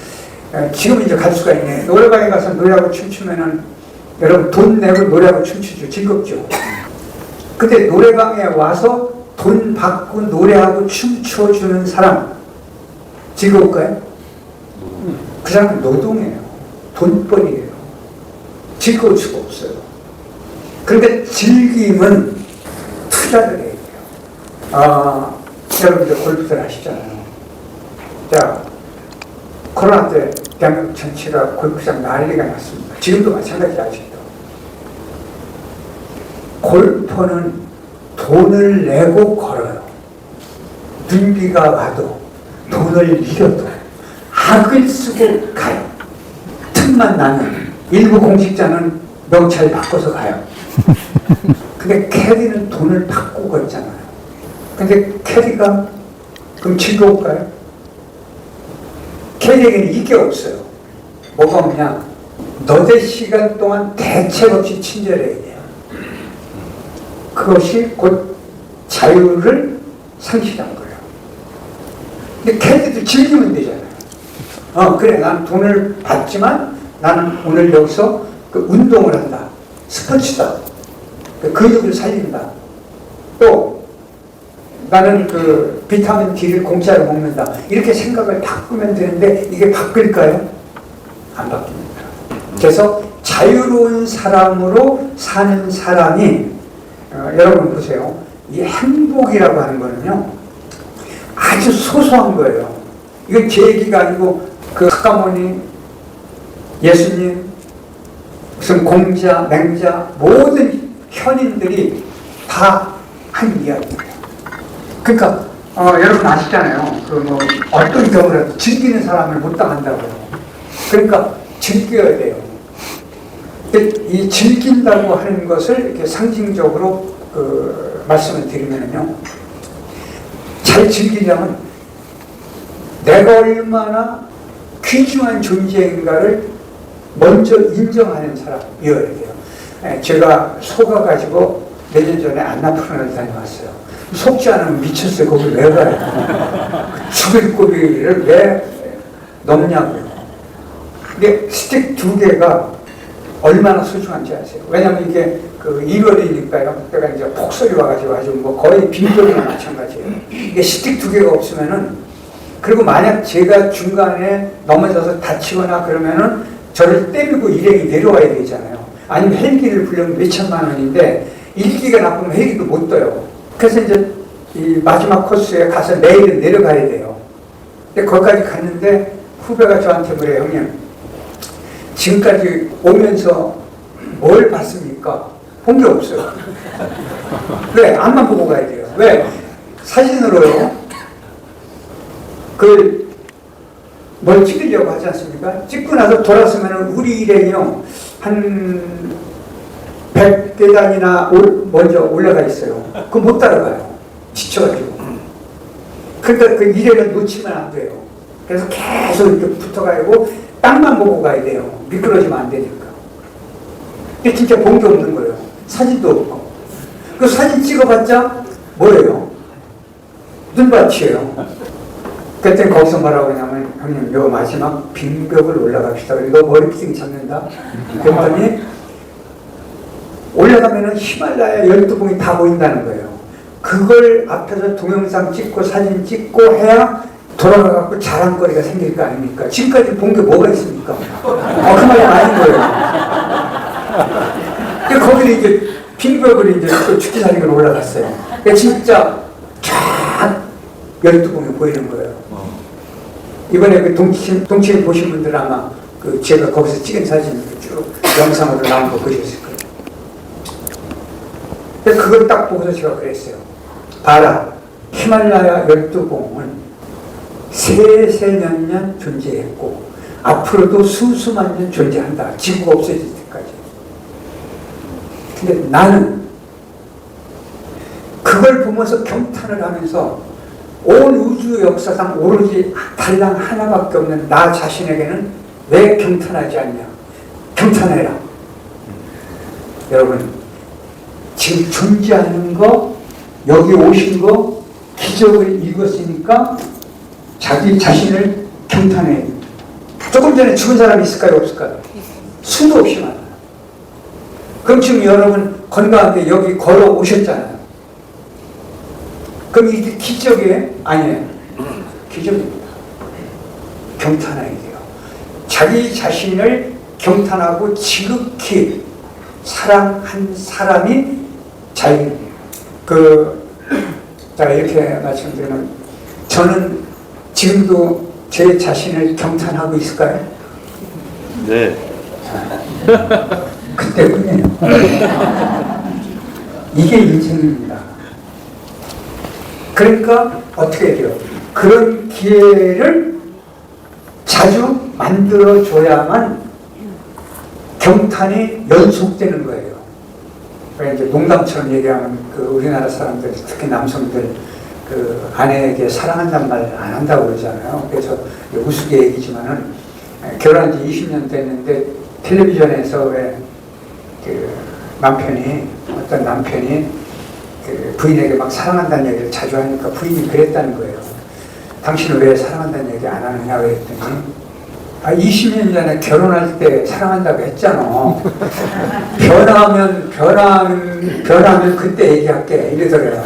지금 이제 갈 수가 있네. 노래방에 가서 노래하고 춤추면은 여러분 돈 내고 노래하고 춤추죠. 즐겁죠. 근데 노래방에 와서 돈 받고 노래하고 춤춰주는 사람 즐거울까요? 그 사람은 노동이에요. 돈벌이에요. 즐거울 수가 없어요. 그런데 즐김은 투자를 해야 돼요. 여러분들 골프들 하시잖아요. 자, 코로나 때 대한민국 전체가 골프장 난리가 났습니다. 지금도 마찬가지 아직도. 골퍼는 돈을 내고 걸어요. 눈비가 와도 돈을 잃어도 악을 쓰고 가요. 틈만 나면 일부 공직자는 명찰 바꿔서 가요. 근데 캐디는 돈을 받고 걷잖아요. 근데 캐디가 그럼 즐거울까요? 캐디에게는 이게 없어요. 뭐가 없냐? 너댓 시간 동안 대책 없이 친절해야 돼요. 그것이 곧 자유를 상실한 거예요. 근데 걔들도 즐기면 되잖아요. 그래, 난 돈을 받지만 나는 오늘 여기서 운동을 한다. 스포츠다. 근육을 살린다. 또 나는 비타민 D를 공짜로 먹는다. 이렇게 생각을 바꾸면 되는데 이게 바뀔까요? 안 바뀝니다. 그래서 자유로운 사람으로 사는 사람이, 여러분 보세요. 이 행복이라고 하는 거는요, 아주 소소한 거예요. 이건 제 얘기가 아니고 사가모니, 예수님, 무슨 공자, 맹자, 모든 현인들이 다 한 이야기예요. 그러니까 여러분 아시잖아요. 어떤 경우라도 즐기는 사람을 못 당한다고요. 그러니까 즐겨야 돼요. 이 즐긴다고 하는 것을 이렇게 상징적으로 말씀을 드리면요, 잘 즐기려면 내가 얼마나 귀중한 존재인가를 먼저 인정하는 사람이어야 돼요. 제가 속아가지고 몇 년 전에 안나푸르나를 다녀왔어요. 속지 않으면 미쳤어요. 거기 왜 가요? 죽을 고비를 왜 넘냐고요. 근데 스틱 2개가 얼마나 소중한지 아세요? 왜냐면 이게 그 1월이니까요. 그때가 이제 폭설이 와가지고 아주 뭐 거의 빈돌이나 마찬가지예요. 이게 스틱 2개가 없으면은, 그리고 만약 제가 중간에 넘어져서 다치거나 그러면은 저를 때리고 일행이 내려와야 되잖아요. 아니면 헬기를 부르면 몇천만 원인데 일기가 나쁘면 헬기도 못 떠요. 그래서 이제 이 마지막 코스에 가서 내일은 내려가야 돼요. 근데 거기까지 갔는데 후배가 저한테 그래요. 형님, 지금까지 오면서 뭘 봤습니까? 본 게 없어요. 왜? 앞만 보고 가야 돼요. 왜? 사진으로요. 그걸 뭘 찍으려고 하지 않습니까? 찍고 나서 돌아서면 우리 일행이요. 한 100계단이나 먼저 올라가 있어요. 그거 못 따라가요. 지쳐가지고. 그러니까 그 일행을 놓치면 안 돼요. 그래서 계속 이렇게 붙어가고 땅만 보고 가야 돼요. 미끄러지면 안 되니까. 근데 진짜 본 게 없는 거예요. 사진도 없고. 그 사진 찍어봤자 뭐예요? 눈밭이에요. 그때 거기서 뭐라고 하냐면, 형님, 요 마지막 빙벽을 올라갑시다. 이거 머리끼리 잡는다. 그랬더니 올라가면은 히말라야 12봉이 다 보인다는 거예요. 그걸 앞에서 동영상 찍고 사진 찍고 해야 돌아가갖고 자랑거리가 생길 거 아닙니까? 지금까지 본 게 뭐가 있습니까? 그 말이 아닌 거예요. 근데 거기를 이제 빙벽을 이제 또 죽기살기로 올라갔어요. 그러니까 진짜 쫙 12봉이 보이는 거예요. 이번에 그 동치인 보신 분들은 아마 그 제가 거기서 찍은 사진 쭉 영상으로 나온 거 보셨을 거예요. 근데 그걸 딱 보고서 제가 그랬어요. 봐라, 히말라야 12봉은 세세 몇 년 존재했고 앞으로도 수수만 년 존재한다. 지구가 없어질 때까지. 근데 나는 그걸 보면서 경탄을 하면서 온 우주 역사상 오로지 달랑 하나밖에 없는 나 자신에게는 왜 경탄하지 않냐. 경탄해라. 여러분, 지금 존재하는 거, 여기 오신 거, 기적을 읽었으니까 자기 자신을 경탄해. 조금 전에 죽은 사람이 있을까요? 없을까요? 수도 없이 많아요. 그럼 지금 여러분 건강하게 여기 걸어 오셨잖아요. 그럼 이게 기적이에요? 아니에요. 기적입니다. 경탄해야 돼요. 자기 자신을 경탄하고 지극히 사랑한 사람이 자유입니다. 제가 이렇게 말씀드리면, 저는 지금도 제 자신을 경탄하고 있을까요? 네. 그때뿐이에요. 이게 인생입니다. 그러니까 어떻게 돼요? 그런 기회를 자주 만들어줘야만 경탄이 연속되는 거예요. 그러니까 이제 농담처럼 얘기하면 그 우리나라 사람들, 특히 남성들, 그 아내에게 사랑한다는 말 안 한다고 그러잖아요. 그래서 우스갯얘기지만은 결혼한 지 20년 됐는데 텔레비전에서 왜 그 어떤 남편이 그 부인에게 막 사랑한다는 얘기를 자주 하니까 부인이 그랬다는 거예요. 당신은 왜 사랑한다는 얘기 안 하느냐 그랬더니 20년 전에 결혼할 때 사랑한다고 했잖아. 변하면 그때 얘기할게 이러더래요.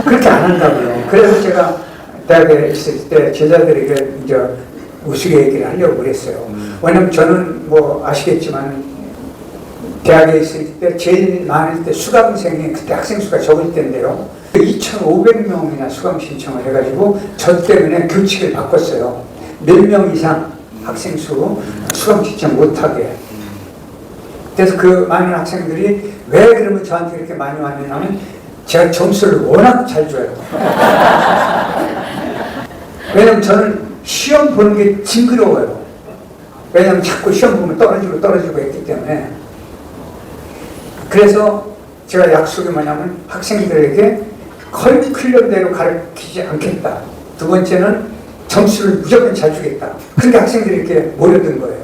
그렇게 안 한다고요. 그래서 제가 대학에 있을 때 제자들에게 이제 우스개 얘기를 하려고 그랬어요. 왜냐면 저는 뭐 아시겠지만 대학에 있을 때 제일 많을 때 수강생이 그때 학생 수가 적을 때인데요. 2,500명이나 수강 신청을 해가지고 저 때문에 규칙을 바꿨어요. 몇 명 이상 학생 수 수강 신청 못하게. 그래서 그 많은 학생들이 왜 그러면 저한테 이렇게 많이 왔냐면 제가 점수를 워낙 잘 줘요. 왜냐면 저는 시험 보는 게 징그러워요. 왜냐면 자꾸 시험 보면 떨어지고 했기 때문에. 그래서 제가 약속이 뭐냐면 학생들에게 커리큘럼대로 가르치지 않겠다. 두 번째는 점수를 무조건 잘 주겠다. 그러니까 학생들이 이렇게 몰려든 거예요.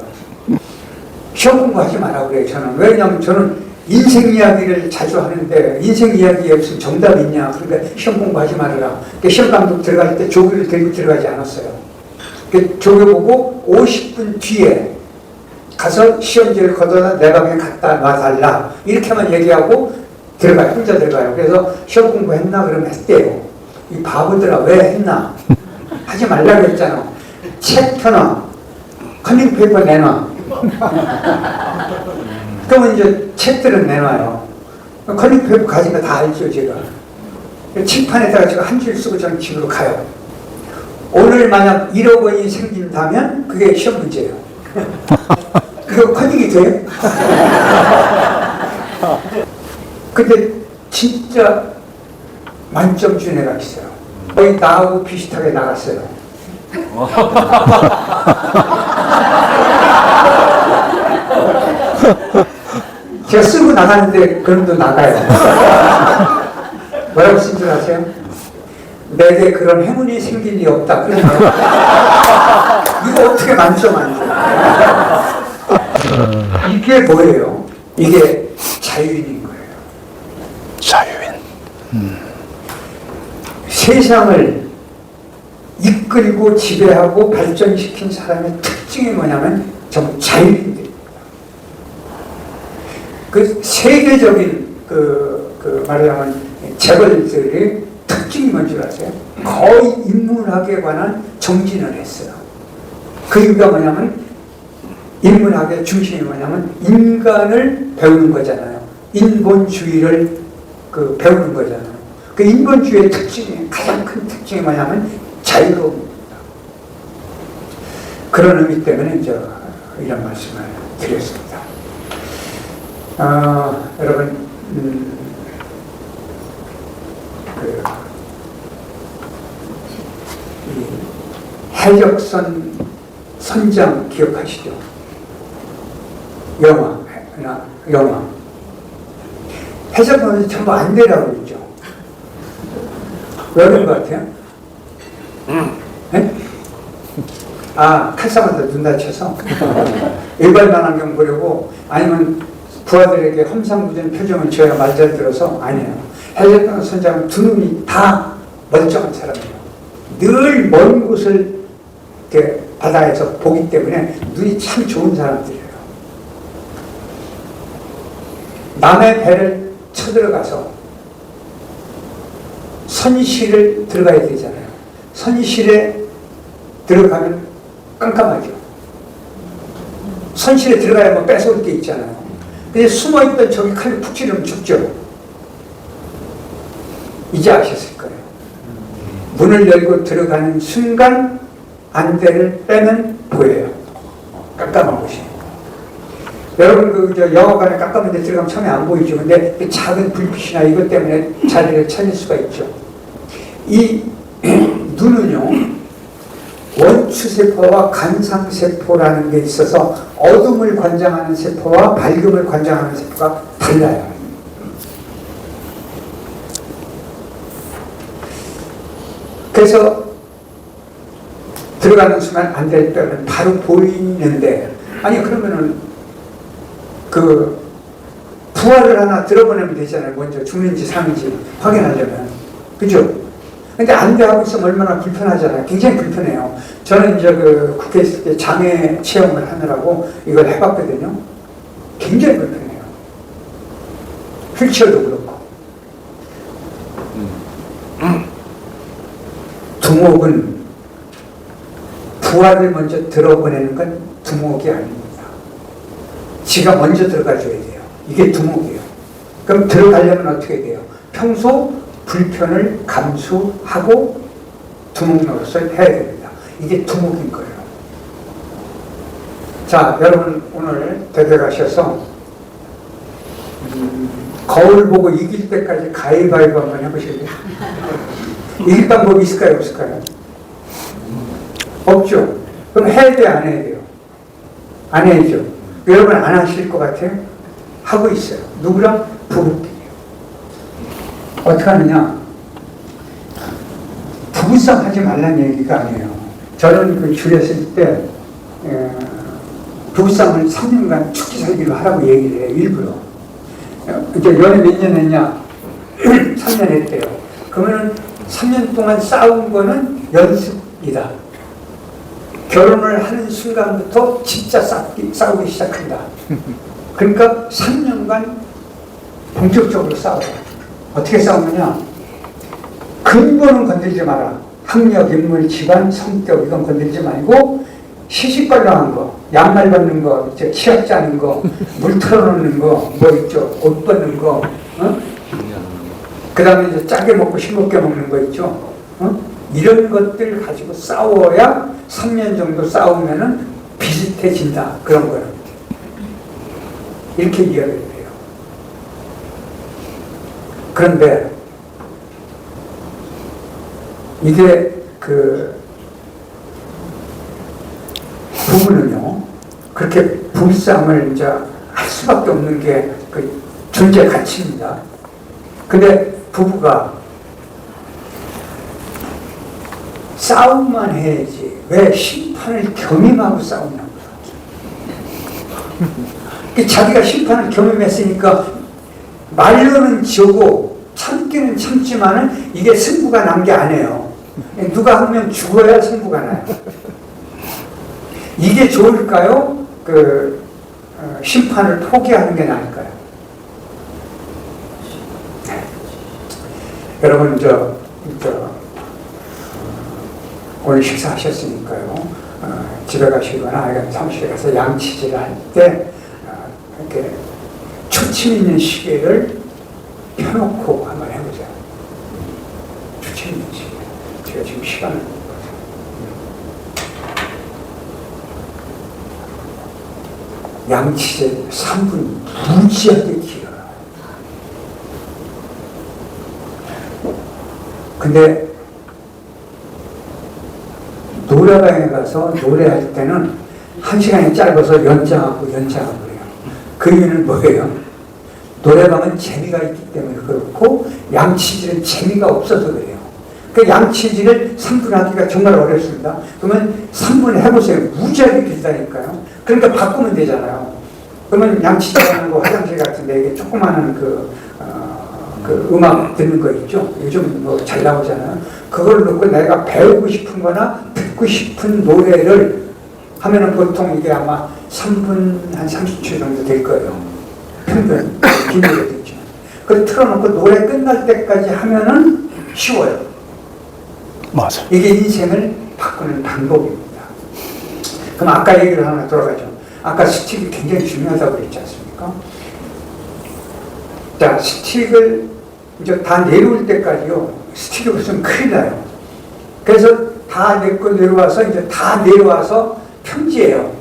시험 공부하지 말라고 그래요, 저는. 왜냐하면 저는 인생 이야기를 자주 하는데 인생 이야기에 무슨 정답이 있냐. 그러니까 시험 공부하지 말아라. 그러니까 시험 감독 들어갈 때 조기를 들고 들어가지 않았어요. 조교보고 50분 뒤에 가서 시험지를 걷어서 내 방에 갖다 놔달라. 이렇게만 얘기하고 들어가요. 혼자 들어가요. 그래서 시험 공부했나? 그러면 했대요. 이 바보들아 왜 했나? 하지 말라고 했잖아. 책 펴놔. 커닝페이퍼 내놔. 그러면 이제 책들은 내놔요. 커닝페이퍼 가진 거 다 알죠, 제가. 칠판에다가 제가 한 줄 쓰고 저는 집으로 가요. 오늘 만약 1억 원이 생긴다면 그게 시험 문제예요. 그거 커닝이 돼요? 근데 진짜 만점 준 애가 있어요. 거의 나하고 비슷하게 나갔어요. 제가 쓰고 나가는데 그럼도 나가요. 뭐라고 쓴 줄 아세요? 내게 그런 행운이 생길 리 없다. 그러면 이거 어떻게 만점 안 돼? 이게 뭐예요? 이게 자유인인 거예요. 자유인. 세상을 이끌고 지배하고 발전시킨 사람의 특징이 뭐냐면 전부 자유인들입니다. 그 세계적인 말하자면 재벌들의 특징이 뭔지 아세요? 거의 인문학에 관한 정진을 했어요. 그 이유가 뭐냐면 인문학의 중심이 뭐냐면 인간을 배우는 거잖아요. 인본주의를 배우는 거잖아요. 그 인본주의의 특징이 가장 큰 특징이 뭐냐면 자유로움입니다. 그런 의미 때문에 이제 이런 말씀을 드렸습니다. 여러분 해적선 선장 기억하시죠? 영화. 해적선은 전부 안 되라고 그랬죠. 왜 그런 것 같아요? 네? 칼싸움에서 눈 다쳐서 일발만 안경 보려고 아니면 부하들에게 험상궂은 표정을 지어야 말 잘 들어서 아니에요. 해적선 선장은 두 눈이 다 멀쩡한 사람이에요. 늘 먼 곳을 이렇게 바다에서 보기 때문에 눈이 참 좋은 사람들이에요. 남의 배를 쳐들어가서 선실을 들어가야 되잖아요. 선실에 들어가면 깜깜하죠. 선실에 들어가야 뭐 뺏어올 게 있잖아요. 근데 숨어있던 저기 칼을 푹 찌르면 죽죠. 이제 아셨을 거예요. 문을 열고 들어가는 순간 안대를 빼면 보여요. 깜깜한 곳이. 여러분 영화관에 깜깜한 데 들어가면 처음에 안 보이죠. 근데 그 작은 불빛이나 이것 때문에 자리를 찾을 수가 있죠. 이 눈은요, 원추세포와 간상세포라는 게 있어서 어둠을 관장하는 세포와 밝음을 관장하는 세포가 달라요. 그래서 들어가는 순간 안대를 빼면 바로 보이는데, 아니 그러면은 부활을 하나 들어보내면 되잖아요. 먼저 죽는지 사는지 확인하려면. 그죠? 근데 안대하고 있으면 얼마나 불편하잖아요. 굉장히 불편해요. 저는 이제 국회에 있을 때 장애 체험을 하느라고 이걸 해봤거든요. 굉장히 불편해요. 휠체어도 그렇고. 두목은 부활을 먼저 들어보내는 건 두목이 아닙니다. 지가 먼저 들어가줘야 돼요. 이게 두목이에요. 그럼 들어가려면 어떻게 돼요? 평소 불편을 감수하고 두목 노릇을 해야 됩니다. 이게 두목인 거예요. 자, 여러분 오늘 되돌아가셔서 거울 보고 이길 때까지 가위바위보 한번 해보실래요? 이길 방법이 있을까요? 없을까요? 없죠. 그럼 해야 돼요? 안 해야 돼요? 안 해야죠. 여러분 안 하실 것 같아요? 하고 있어요. 누구랑? 부부끼리. 어떻게 하느냐? 부부싸움 하지 말라는 얘기가 아니에요. 저는 줄였을 때 부부싸움을 3년간 죽기 살기로 하라고 얘기를 해요. 일부러. 이제 연애 몇 년 했냐? 3년 했대요. 그러면은 3년 동안 싸운 거는 연습이다. 결혼을 하는 순간부터 진짜 싸우기 시작한다. 그러니까 3년간 본격적으로 싸워요. 어떻게 싸우느냐? 근본은 건들지 마라. 학력, 인물, 집안, 성격 이건 건들지 말고 시시껄렁한 거, 양말 벗는 거, 이제 치약 짜는 거, 물 틀어놓는 거, 뭐 있죠, 옷 벗는 거, 그 다음에 이제 짜게 먹고 싱겁게 먹는 거 있죠. 이런 것들 가지고 싸워야 3년 정도 싸우면은 비슷해진다. 그런 거는. 이렇게 이야기를 해요. 그런데 이게 부부는요, 그렇게 부부싸움을 이제 할 수밖에 없는 게 그 존재 가치입니다. 근데 부부가 싸움만 해야지 왜 심판을 겸임하고 싸우냐고. 자기가 심판을 겸임했으니까 말로는 지고 참기는 참지만은 이게 승부가 난 게 아니에요. 누가 한 명 죽어야 승부가 나요. 이게 좋을까요? 심판을 포기하는 게 나을까요? 네. 여러분 오늘 식사하셨으니까요. 집에 가시거나 사무실에 가서 양치질을 할 때 이렇게 초침 있는 시계를 펴놓고 한번 해보자. 초침 있는 시계. 제가 지금 시간을 양치질 3분 무지하게 길어요. 근데 노래방에 가서 노래할 때는 1시간이 짧아서 연장하고 그래요. 그 이유는 뭐예요? 노래방은 재미가 있기 때문에 그렇고 양치질은 재미가 없어서 그래요. 그 양치질을 3분 하기가 정말 어렵습니다. 그러면 3분 해보세요. 무지하게 길다니까요. 그러니까 바꾸면 되잖아요. 그러면 양치질 하는 거 화장실 같은데 이게 조그마한 그 음악 듣는 거 있죠? 요즘 뭐 잘 나오잖아요. 그걸 놓고 내가 배우고 싶은 거나 듣고 싶은 노래를 하면은 보통 이게 아마 3분 한 30초 정도 될 거예요. 평균, 긴 노래 듣죠. 그걸 틀어놓고 노래 끝날 때까지 하면은 쉬워요. 맞아. 이게 인생을 바꾸는 방법입니다. 그럼 아까 얘기를 하나 돌아가죠. 아까 스틱이 굉장히 중요하다고 그랬지 않습니까? 자, 스틱을 이제 다 내려올 때까지요. 스틱이 없으면 큰일 나요. 그래서 다 내고 내려와서 이제 다 내려와서 평지예요.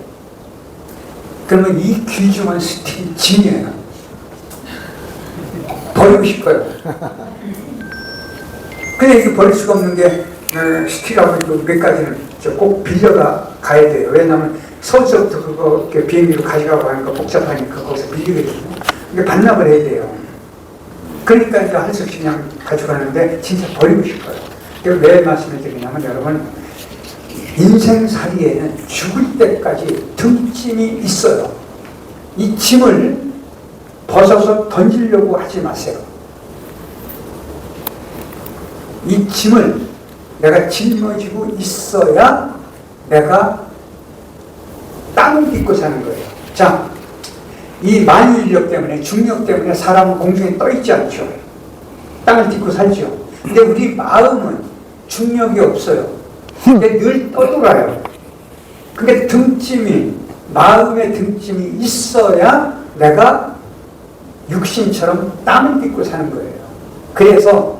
그러면 이 귀중한 스틱이 짐이에요. 버리고 싶어요. 근데 이게 버릴 수가 없는 게 스틱하고 몇 가지는 꼭 빌려가 가야 돼요. 왜냐하면 서울서부터 그거 비행기로 가져가고 하니까 복잡하니까 거기서 빌리거든요. 이게 반납을 해야 돼요. 그러니까 할 수 없이 그냥 가져가는데 진짜 버리고 싶어요. 왜 말씀을 드리냐면 여러분, 인생살이에는 죽을 때까지 등짐이 있어요. 이 짐을 벗어서 던지려고 하지 마세요. 이 짐을 내가 짊어지고 있어야 내가 땅을 딛고 사는 거예요. 자, 이 만유인력 때문에, 중력 때문에 사람은 공중에 떠 있지 않죠. 땅을 딛고 살죠. 근데 우리 마음은 중력이 없어요. 근데 늘 떠돌아요. 근데 등짐이, 마음의 등짐이 있어야 내가 육신처럼 땅을 딛고 사는 거예요. 그래서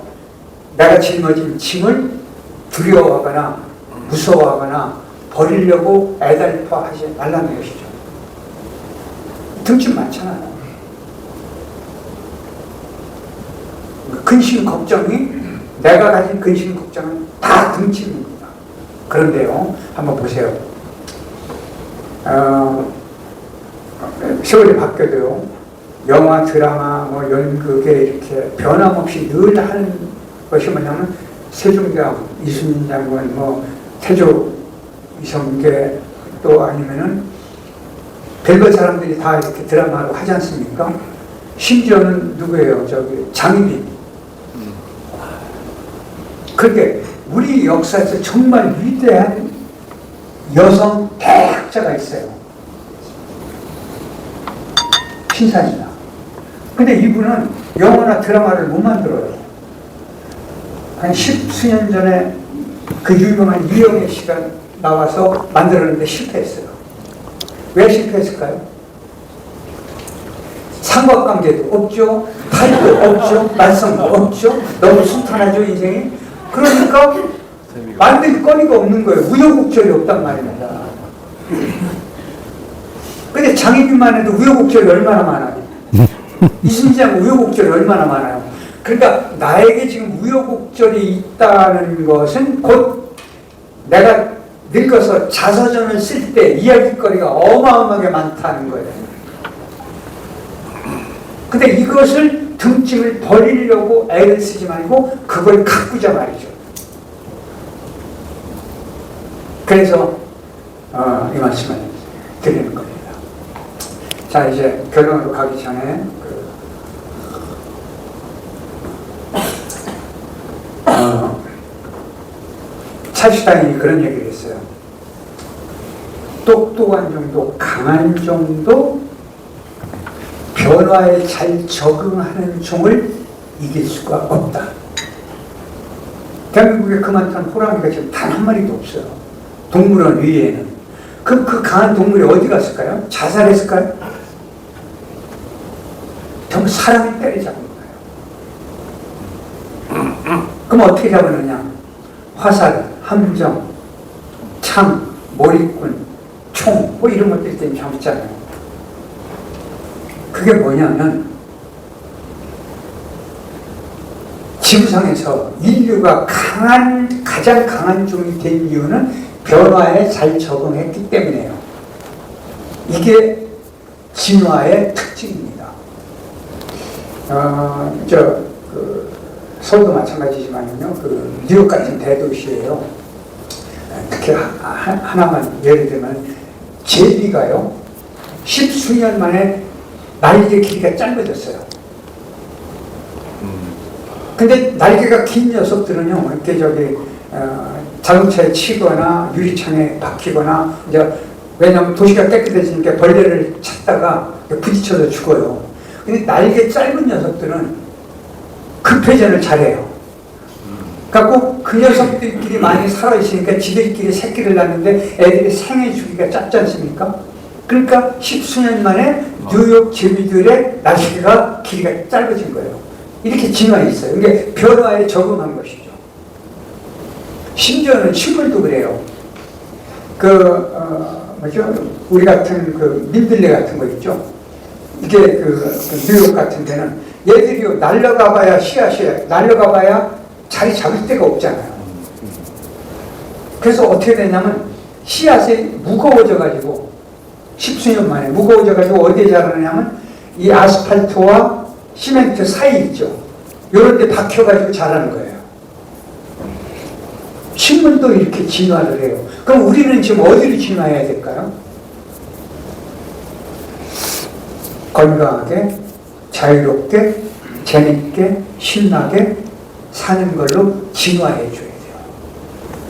내가 짊어진 짐을 두려워하거나 무서워하거나 버리려고 애달퍼하지 말라는 것이죠. 등짐 많잖아요. 근심 걱정이, 내가 가진 근심 걱정은 다 등짐입니다. 그런데요, 한번 보세요. 세월이 바뀌어도요, 영화, 드라마, 뭐 연극에 이렇게 변함없이 늘 하는 것이 뭐냐면 세종대왕, 이순신 장군, 뭐 태조 이성계, 또 아니면은 별별 사람들이 다 이렇게 드라마로 하지 않습니까? 심지어는 누구예요? 장희빈. 그런데 우리 역사에서 정말 위대한 여성 대학자가 있어요. 신사입니다. 근데 이분은 영화나 드라마를 못 만들어요. 한 10수년 전에 그 유명한 이영애 씨가 나와서 만들었는데 실패했어요. 왜 실패했을까요? 삼각관계도 없죠. 타입도 없죠. 말썽도 없죠. 너무 순탄하죠, 인생이. 그러니까 만들 거리가 없는 거예요. 우여곡절이 없단 말입니다. 근데 장희빈만 해도 우여곡절이 얼마나 많아요. 이순재하고 우여곡절이 얼마나 많아요. 그러니까 나에게 지금 우여곡절이 있다는 것은 곧 내가 늙어서 자서전을 쓸 때 이야기거리가 어마어마하게 많다는 거예요. 근데 이것을 등짐을 버리려고 애를 쓰지 말고 그걸 가꾸자 말이죠. 그래서 이 말씀을 드리는 겁니다. 자, 이제 결론으로 가기 전에 찰스타인이 그런 얘기를 했어요. 똑똑한 정도, 강한 정도, 변화에 잘 적응하는 종을 이길 수가 없다. 대한민국에 그만한 호랑이가 지금 단 한 마리도 없어요. 동물원 위에는. 그 강한 동물이 어디 갔을까요? 자살했을까요? 전부 사람이 때려잡은 거예요. 그럼 어떻게 잡느냐? 화살, 함정, 창, 몰입꾼, 총, 뭐 이런 것들 때문에 잡잖아요. 그게 뭐냐면 지구상에서 인류가 가장 강한 종이 된 이유는 변화에 잘 적응했기 때문이에요. 이게 진화의 특징입니다. 서울도 마찬가지지만요. 뉴욕 같은 대도시예요. 특히 하나만 예를 들면 제비가요. 10수년 만에 날개 길이가 짧아졌어요. 근데 날개가 긴 녀석들은요, 이렇게 자동차에 치거나 유리창에 박히거나, 이제 왜냐하면 도시가 깨끗해지니까 벌레를 찾다가 부딪혀서 죽어요. 근데 날개 짧은 녀석들은 급회전을 잘해요. 그래갖고 그 녀석들끼리 많이 살아있으니까 지들끼리 새끼를 낳는데 애들이 생애 주기가 짧지 않습니까? 그러니까 10수년 만에 뉴욕 제비들의 날개가 길이가 짧아진 거예요. 이렇게 진화해 있어요. 이게 변화에 적응한 것이죠. 심지어는 식물도 그래요. 우리 같은 민들레 같은 거 있죠. 이게 뉴욕 같은 데는 얘들이 날려가봐야 씨앗이 날려가봐야 자리 잡을 데가 없잖아요. 그래서 어떻게 되냐면 씨앗이 무거워져가지고 10수년 만에 무거워져가지고 어디에 자라느냐면 이 아스팔트와 시멘트 사이 있죠. 이런 데 박혀가지고 자라는 거예요. 식물도 이렇게 진화를 해요. 그럼 우리는 지금 어디로 진화해야 될까요? 건강하게, 자유롭게, 재밌게, 신나게 사는 걸로 진화해 줘야 돼요.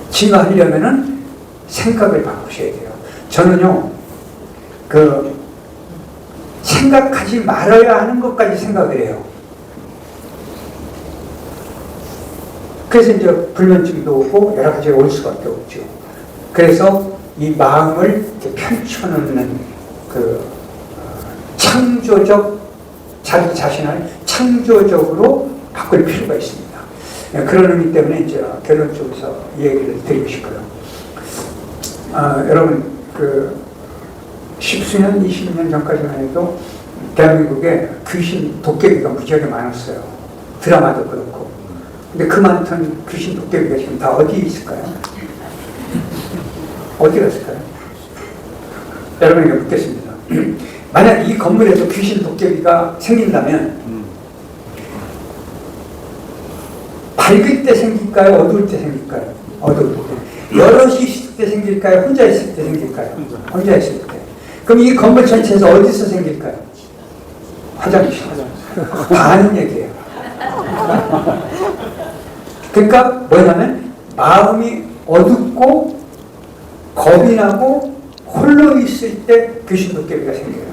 진화하려면은 생각을 바꾸셔야 돼요. 저는요, 생각하지 말아야 하는 것까지 생각을 해요. 그래서 이제 불면증도 오고 여러 가지가 올 수밖에 없죠. 그래서 이 마음을 이렇게 펼쳐놓는 창조적, 자기 자신을 창조적으로 바꿀 필요가 있습니다. 그런 의미 때문에 이제 결론적으로 이 얘기를 드리고 싶어요. 여러분, 10수년, 20년 전까지만 해도 대한민국에 귀신, 도깨비가 무지하게 많았어요. 드라마도 그렇고. 근데 그 많던 귀신, 도깨비가 지금 다 어디 있을까요? 어디 갔을까요? 여러분에게 묻겠습니다. 만약 이 건물에서 귀신, 도깨비가 생긴다면 밝을 때 생길까요? 어두울 때 생길까요? 어두울 때. 여럿이 있을 때 생길까요? 혼자 있을 때 생길까요? 혼자 있을 때. 그럼 이 건물 전체에서 어디서 생길까요? 화장실. 다 아는 얘기예요. 그러니까 뭐냐면 마음이 어둡고 겁이 나고 홀로 있을 때 귀신 도깨비가 생겨요.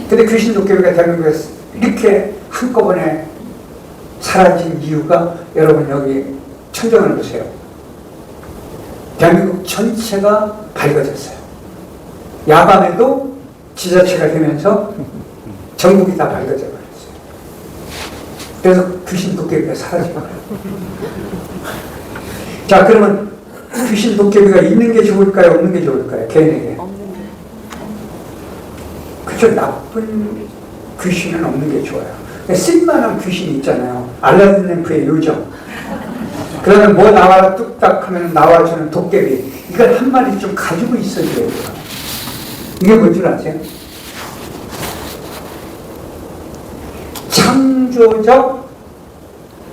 근데 귀신 도깨비가 대한민국에서 이렇게 한꺼번에 사라진 이유가 여러분 여기 천정을 보세요. 대한민국 전체가 밝아졌어요. 야밤에도 지자체가 되면서 전국이 다 밝아져 버렸어요. 그래서 귀신 도깨비가 사라져버려요. 자, 그러면 귀신 도깨비가 있는 게 좋을까요? 없는 게 좋을까요? 개인에게. 그죠? 나쁜 귀신은 없는 게 좋아요. 쓸만한 귀신이 있잖아요. 알라딘 램프의 요정. 그러면 뭐 나와라 뚝딱 하면 나와주는 도깨비. 이걸 한 마리 좀 가지고 있어줘야 돼요. 이게 뭔 줄 아세요? 창조적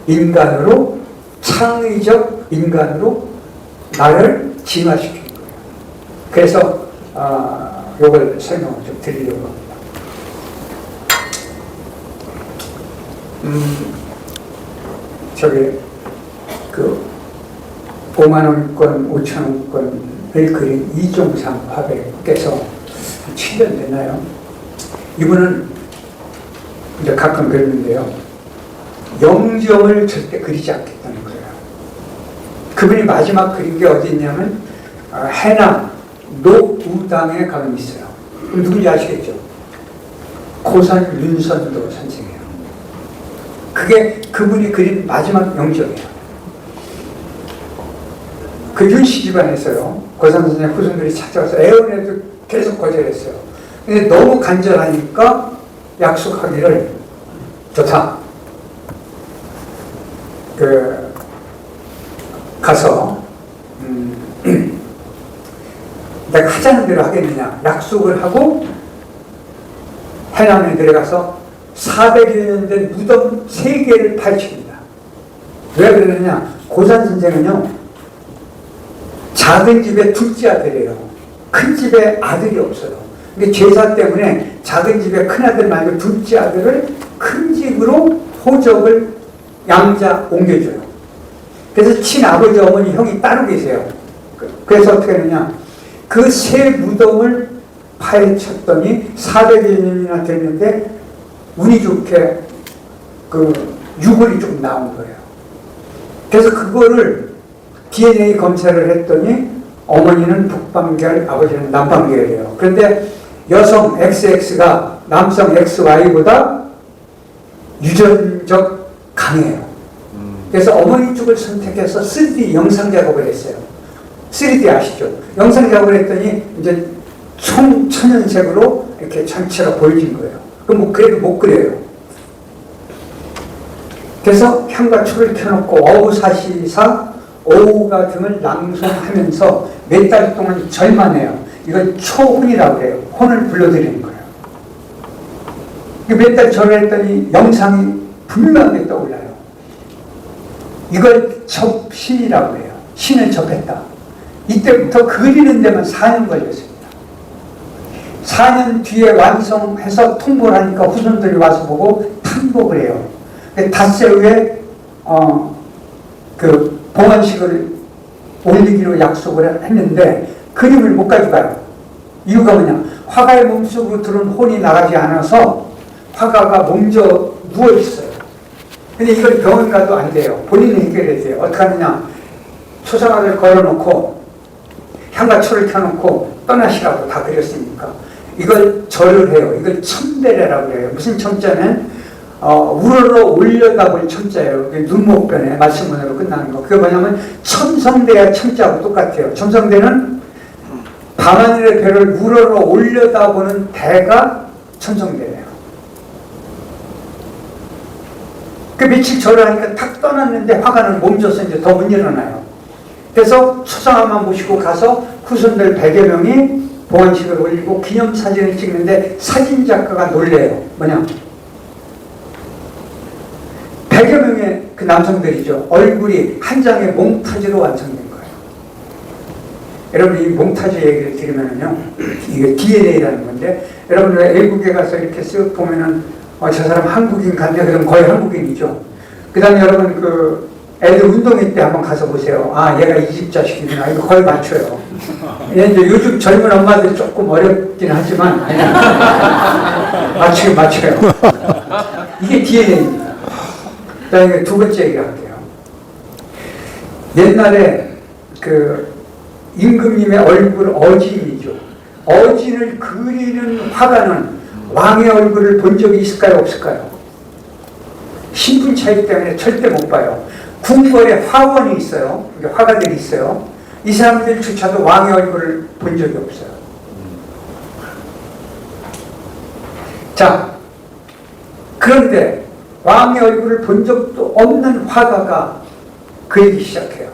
인간으로, 창의적 인간으로 나를 진화시킨 거예요. 그래서 이걸 설명을 좀 드리려고 합니다. 저기 그 5만 원권, 5천 원권을 그린 이종상 화백께서 7년 되나요? 이분은 이제 가끔 그랬는데요. 영정을 절대 그리지 않겠다는 거예요. 그분이 마지막 그린 게 어디 있냐면 해남 노우당에 가면 있어요. 그럼 누군지 아시겠죠? 고산 윤선도 선생이에요. 그게 그분이 그린 마지막 영정이에요. 그 윤씨 집안에서요. 고산 선생의 후손들이 찾아와서 애원해도 계속 거절했어요. 근데 너무 간절하니까 약속하기를 좋다. 가서 내가 하자는 대로 하겠느냐 약속을 하고 해남에 들어가서 400여 년 된 무덤 3개를 파헤칩니다. 왜 그러느냐? 고산 선생은요 작은 집의 둘째 아들이에요. 큰 집에 아들이 없어요. 근데 제사 때문에 작은 집에 큰 아들 말고 둘째 아들을 큰 집으로 호적을 양자 옮겨줘요. 그래서 친아버지 어머니 형이 따로 계세요. 그래서 어떻게 하느냐? 그 세 무덤을 파헤쳤더니 400여 년이나 됐는데 운이 좋게 그 유골이 좀 나온 거예요. 그래서 그거를 DNA 검사를 했더니 어머니는 북방계열, 아버지는 남방계열이에요. 그런데 여성 XX가 남성 XY보다 유전적 강해요. 그래서 어머니 쪽을 선택해서 3D 영상 작업을 했어요. 3D 아시죠? 영상 작업을 했더니 이제 총 천연색으로 이렇게 전체가 보여진 거예요. 그럼 뭐 그래도 못 그래요. 그래서 향과 초를 켜놓고 어우사시사 오우가 등을 낭송하면서 몇 달 동안 절만해요. 이걸 초혼이라고 해요. 혼을 불러들이는 거예요. 몇 달 절을 했더니 영상이 분명하게 떠올라요. 이걸 접신이라고 해요. 신을 접했다. 이때부터 그리는 데만 4년 걸렸습니다. 4년 뒤에 완성해서 통보를 하니까 후손들이 와서 보고 탐복을 해요. 닷새 후에 그 봉헌식을 올리기로 약속을 했는데 그림을 못 가져가요. 이유가 뭐냐? 화가의 몸속으로 들어온 혼이 나가지 않아서 화가가 몸져 누워있어요. 근데 이걸 병원 가도 안 돼요. 본인이 해결해야 돼요. 어떻게 하느냐? 초상화를 걸어놓고 향과 초를 켜놓고 떠나시라고 다 그렸으니까 이걸 절을 해요. 이걸 첨배례라고 해요. 무슨 첨자는 우러러 올려다볼 첨자예요. 눈목변에 말씀문으로 끝나는 거. 그게 뭐냐면 첨성대야 첨자하고 똑같아요. 첨성대는 밤하늘의 별을 우러러 올려다보는 대가 첨성대예요. 그 며칠 절을 하니까 탁 떠났는데 화가는 몸져서 이제 더 못 일어나요. 그래서 초상화만 보시고 가서 후손들 100여 명이 봉헌식을 올리고 기념사진을 찍는데 사진작가가 놀래요. 뭐냐? 100여 명의 그 남성들이죠. 얼굴이 한 장의 몽타주로 완성된 거예요. 여러분 이 몽타주 얘기를 들으면요. 이게 DNA라는 건데 여러분 왜 외국에 가서 이렇게 쓱 보면은 저 사람 한국인 같네. 그럼 거의 한국인이죠. 그 다음에 여러분 그 애들 운동회 때 한번 가서 보세요. 아, 얘가 이 집 자식이구나. 이거 거의 맞춰요. 이제 요즘 젊은 엄마들이 조금 어렵긴 하지만, 아니야. 맞춰요. 이게 DNA입니다. 자, 이게 두 번째 얘기를 할게요. 옛날에 그 임금님의 얼굴 어진이죠. 어진을 그리는 화가는 왕의 얼굴을 본 적이 있을까요? 없을까요? 신분 차이 때문에 절대 못 봐요. 궁궐에 화원이 있어요. 화가들이 있어요. 이 사람들조차도 왕의 얼굴을 본 적이 없어요. 자, 그런데 왕의 얼굴을 본 적도 없는 화가가 그리기 시작해요.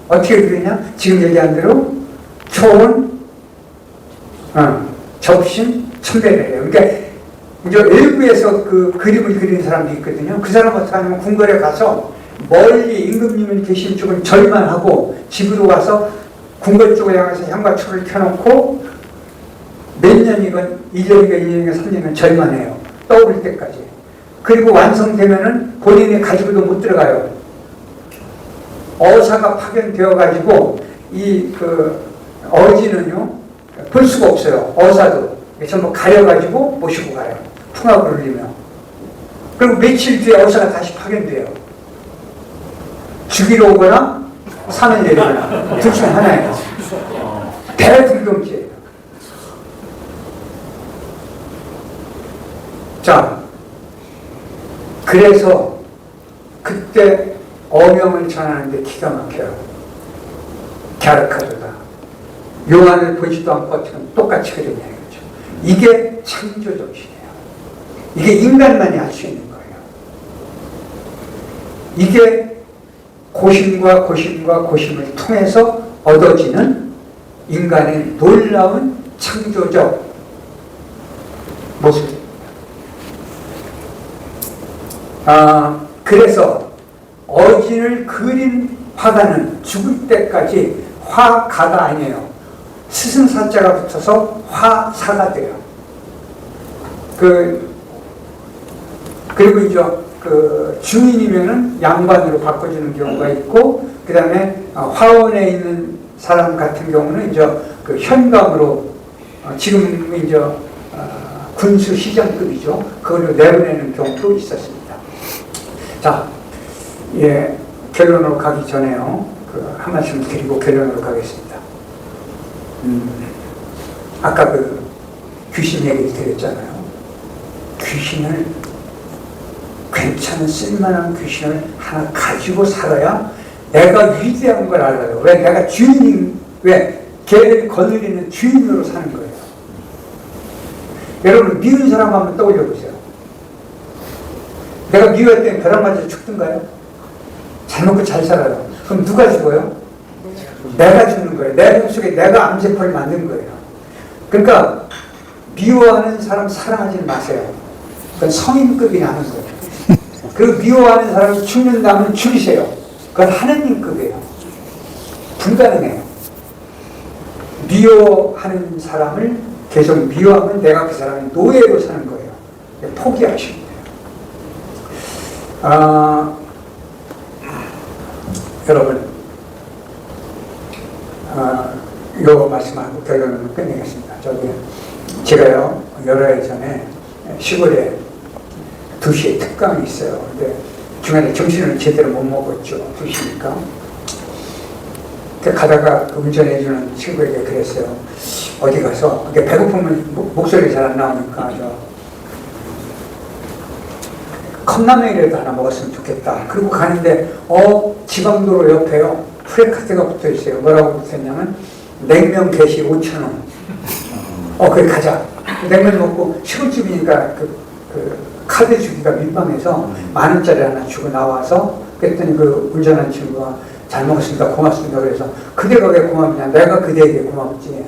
어떻게 그리냐? 지금 얘기한 대로 초원, 접심, 천배래요. 그러니까 이제 일부에서 그 그림을 그리는 사람도 있거든요. 그 사람 어떻게 하냐면 궁궐에 가서 멀리 임금님이 계신 쪽은 절만 하고 집으로 와서 궁궐 쪽에 향해서 향과초를 켜놓고 몇 년이건 1년이건 2년이건 3년이건 절만 해요. 떠오를 때까지. 그리고 완성되면은 본인이 가지고도 못 들어가요. 어사가 파견되어 가지고 이 그 어지는요 볼 수가 없어요. 어사도 전부 가려가지고 모시고 가요. 풍악을 울리며. 그리고 며칠 뒤에 어사가 다시 파견돼요. 죽이러 오거나 산을 내리거나 둘 중에 하나예요. 대불경지예요. 자, 그래서 그때 어명을 전하는데 기가 막혀요. 갸르카르다. 요한을 보지도 않고 어떻게 똑같이 그렸냐 이거죠. 이게 창조정신이에요. 이게 인간만이 할 수 있는 거예요. 이게 고심과 고심과 고심을 통해서 얻어지는 인간의 놀라운 창조적 모습입니다. 그래서 어진을 그린 화가는 죽을 때까지 화가가 아니에요. 스승사자가 붙어서 화사가 돼요. 그리고 이제 그 중인이면은 양반으로 바꿔주는 경우가 있고, 그 다음에 화원에 있는 사람 같은 경우는 이제 그 현감으로 지금 이제 군수 시장급이죠. 그걸로 내보내는 경우도 있었습니다. 자, 예, 결론으로 가기 전에요. 한 말씀 드리고 결론으로 가겠습니다. 아까 그 귀신 얘기를 드렸잖아요. 귀신을 괜찮은 쓸만한 귀신을 하나 가지고 살아야 내가 위대한 걸 알아요. 왜? 내가 주인인, 왜? 걔를 거느리는 주인으로 사는 거예요. 여러분 미운 사람 한번 떠올려 보세요. 내가 미워했더니 벼락 맞아서 죽든가요? 잘 먹고 잘 살아요. 그럼 누가 죽어요? 내가 죽는 거예요. 내 몸속에 내가 암세포를 만든 거예요. 그러니까 미워하는 사람 사랑하지 마세요. 그건 성인급이 나는 거예요. 그리고 미워하는 사람이 죽는다면 죽이세요. 그건 하느님급이에요. 불가능해요. 미워하는 사람을 계속 미워하면 내가 그 사람의 노예로 사는 거예요. 포기하시면 돼요. 여러분, 요 말씀하고 결론을 끝내겠습니다. 제가요, 여러 해 전에 시골에 2시에 특강이 있어요. 근데 중간에 점심을 제대로 못 먹었죠. 2시니까. 가다가 그 운전해주는 친구에게 그랬어요. 어디 가서, 배고프면 목소리 잘 안 나오니까, 컵라면이라도 하나 먹었으면 좋겠다. 그리고 가는데, 지방도로 옆에요. 프레카트가 붙어 있어요. 뭐라고 붙었냐면, 냉면 개시 5,000원. 그래, 가자. 냉면 먹고, 시골집이니까 카드 주기가 민망해서 10,000원짜리 하나 주고 나와서, 그랬더니 그 운전한 친구가 잘 먹었습니다. 고맙습니다. 그래서 그대가 왜 고맙냐? 내가 그대에게 고맙지.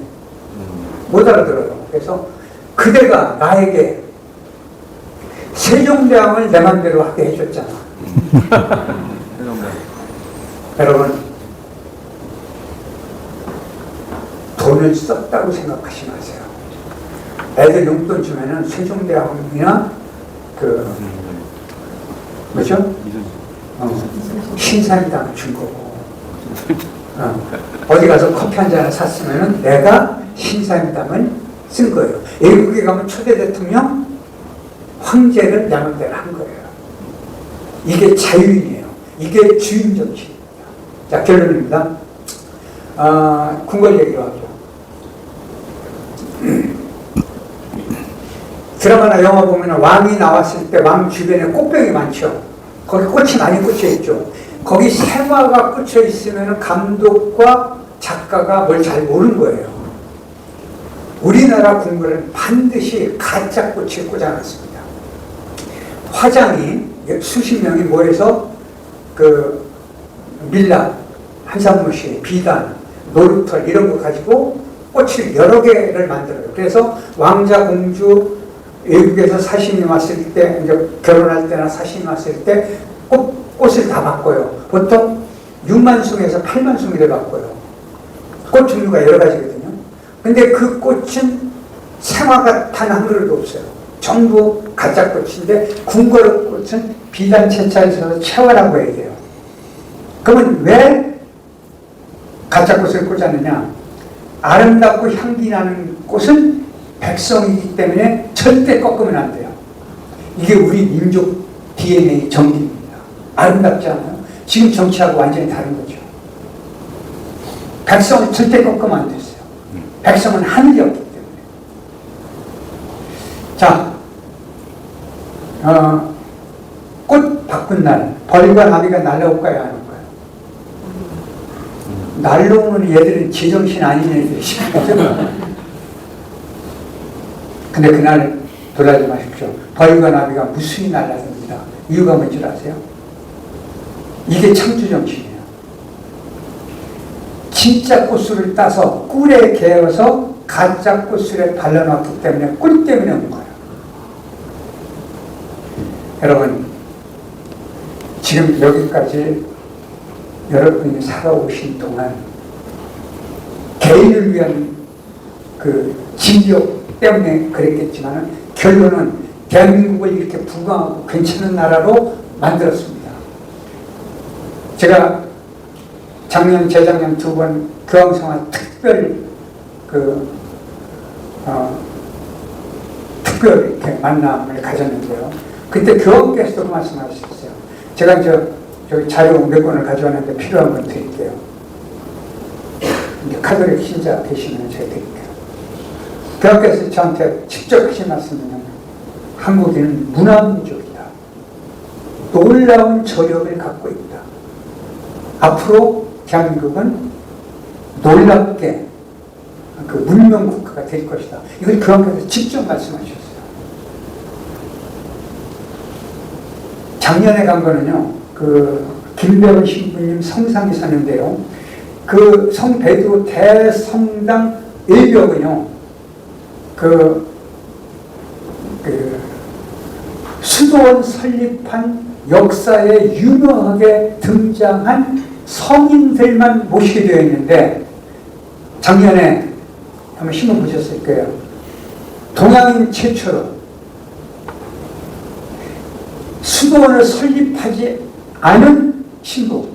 못 알아들어요. 그래서 그대가 나에게 세종대왕을 내 맘대로 하게 해줬잖아. 여러분, 돈을 썼다고 생각하지 마세요. 애들 용돈 주면은 세종대왕이나 뭐죠? 신사임당을 준 거고, 어디 가서 커피 한 잔을 샀으면 내가 신사임당을 쓴 거예요. 외국에 가면 초대 대통령, 황제를 내 맘대로 한 거예요. 이게 자유인이에요. 이게 주인 정치입니다. 자, 결론입니다. 궁궐 얘기로 하죠. 드라마나 영화 보면 왕이 나왔을 때 왕 주변에 꽃병이 많죠. 거기 꽃이 많이 꽂혀 있죠. 거기 생화가 꽂혀 있으면 감독과 작가가 뭘 잘 모르는 거예요. 우리나라 궁궐은 반드시 가짜 꽃을 꽂아놨습니다. 화장이 수십 명이 모여서 그 밀랍, 한산무시, 비단, 노루털 이런 거 가지고 꽃을 여러 개를 만들어요. 그래서 왕자, 공주, 외국에서 사신이 왔을 때, 이제 결혼할 때나 사신이 왔을 때 꽃을 다 바꿔요. 보통 6만 송에서 8만 송이를 바꿔요. 꽃 종류가 여러 가지거든요. 근데 그 꽃은 생화가 단 한 그릇도 없어요. 전부 가짜 꽃인데 궁궐 꽃은 비단 채차에서 채화라고 해야 돼요. 그러면 왜 가짜 꽃을 꽂았느냐? 아름답고 향기 나는 꽃은 백성이기 때문에 절대 꺾으면 안 돼요. 이게 우리 민족 DNA 정기입니다. 아름답지 않아요? 지금 정치하고 완전히 다른 거죠. 백성을 절대 꺾으면 안 됐어요. 백성은 하늘이었기 때문에. 자, 꽃 바꾼 날, 벌과 나비가 날라올까요? 안 올까요? 날라오는 얘들은 제정신 아닌 애들이시거든요. 근데 그날 놀라지 마십시오. 벌과 나비가 무수히 날라듭니다. 이유가 뭔지 아세요? 이게 창조 정신이에요. 진짜 꽃술을 따서 꿀에 개어서 가짜 꽃술에 발라놨기 때문에 꿀 때문에 온 거예요. 여러분, 지금 여기까지 여러분이 살아오신 동안 개인을 위한 그 진력 때문에 그랬겠지만 결론은 대한민국을 이렇게 부강하고 괜찮은 나라로 만들었습니다. 제가 작년, 재작년 두 번 교황청와 특별 특별 이렇게 만남을 가졌는데요. 그때 교황께서도 말씀하셨어요. 제가 저기 자료 몇 권을 가져왔는데 필요한 건 드릴게요. 이제 카톨릭 신자 되시면 제가 드릴게요. 교황께서 저한테 직접 하신 말씀은 한국인은 문화민족이다. 놀라운 저력을 갖고 있다. 앞으로 대한민국은 놀랍게 그 문명 국가가 될 것이다. 이걸 교황께서 직접 말씀하셨어요. 작년에 간 거는요, 그 김배원 신부님 성상이 섰는데요, 그 성 베드로 대성당 일벽은요, 수도원 설립한 역사에 유명하게 등장한 성인들만 모시게 되어 있는데, 작년에 한번 신문 보셨을 거예요. 동양인 최초로 수도원을 설립하지 않은 신부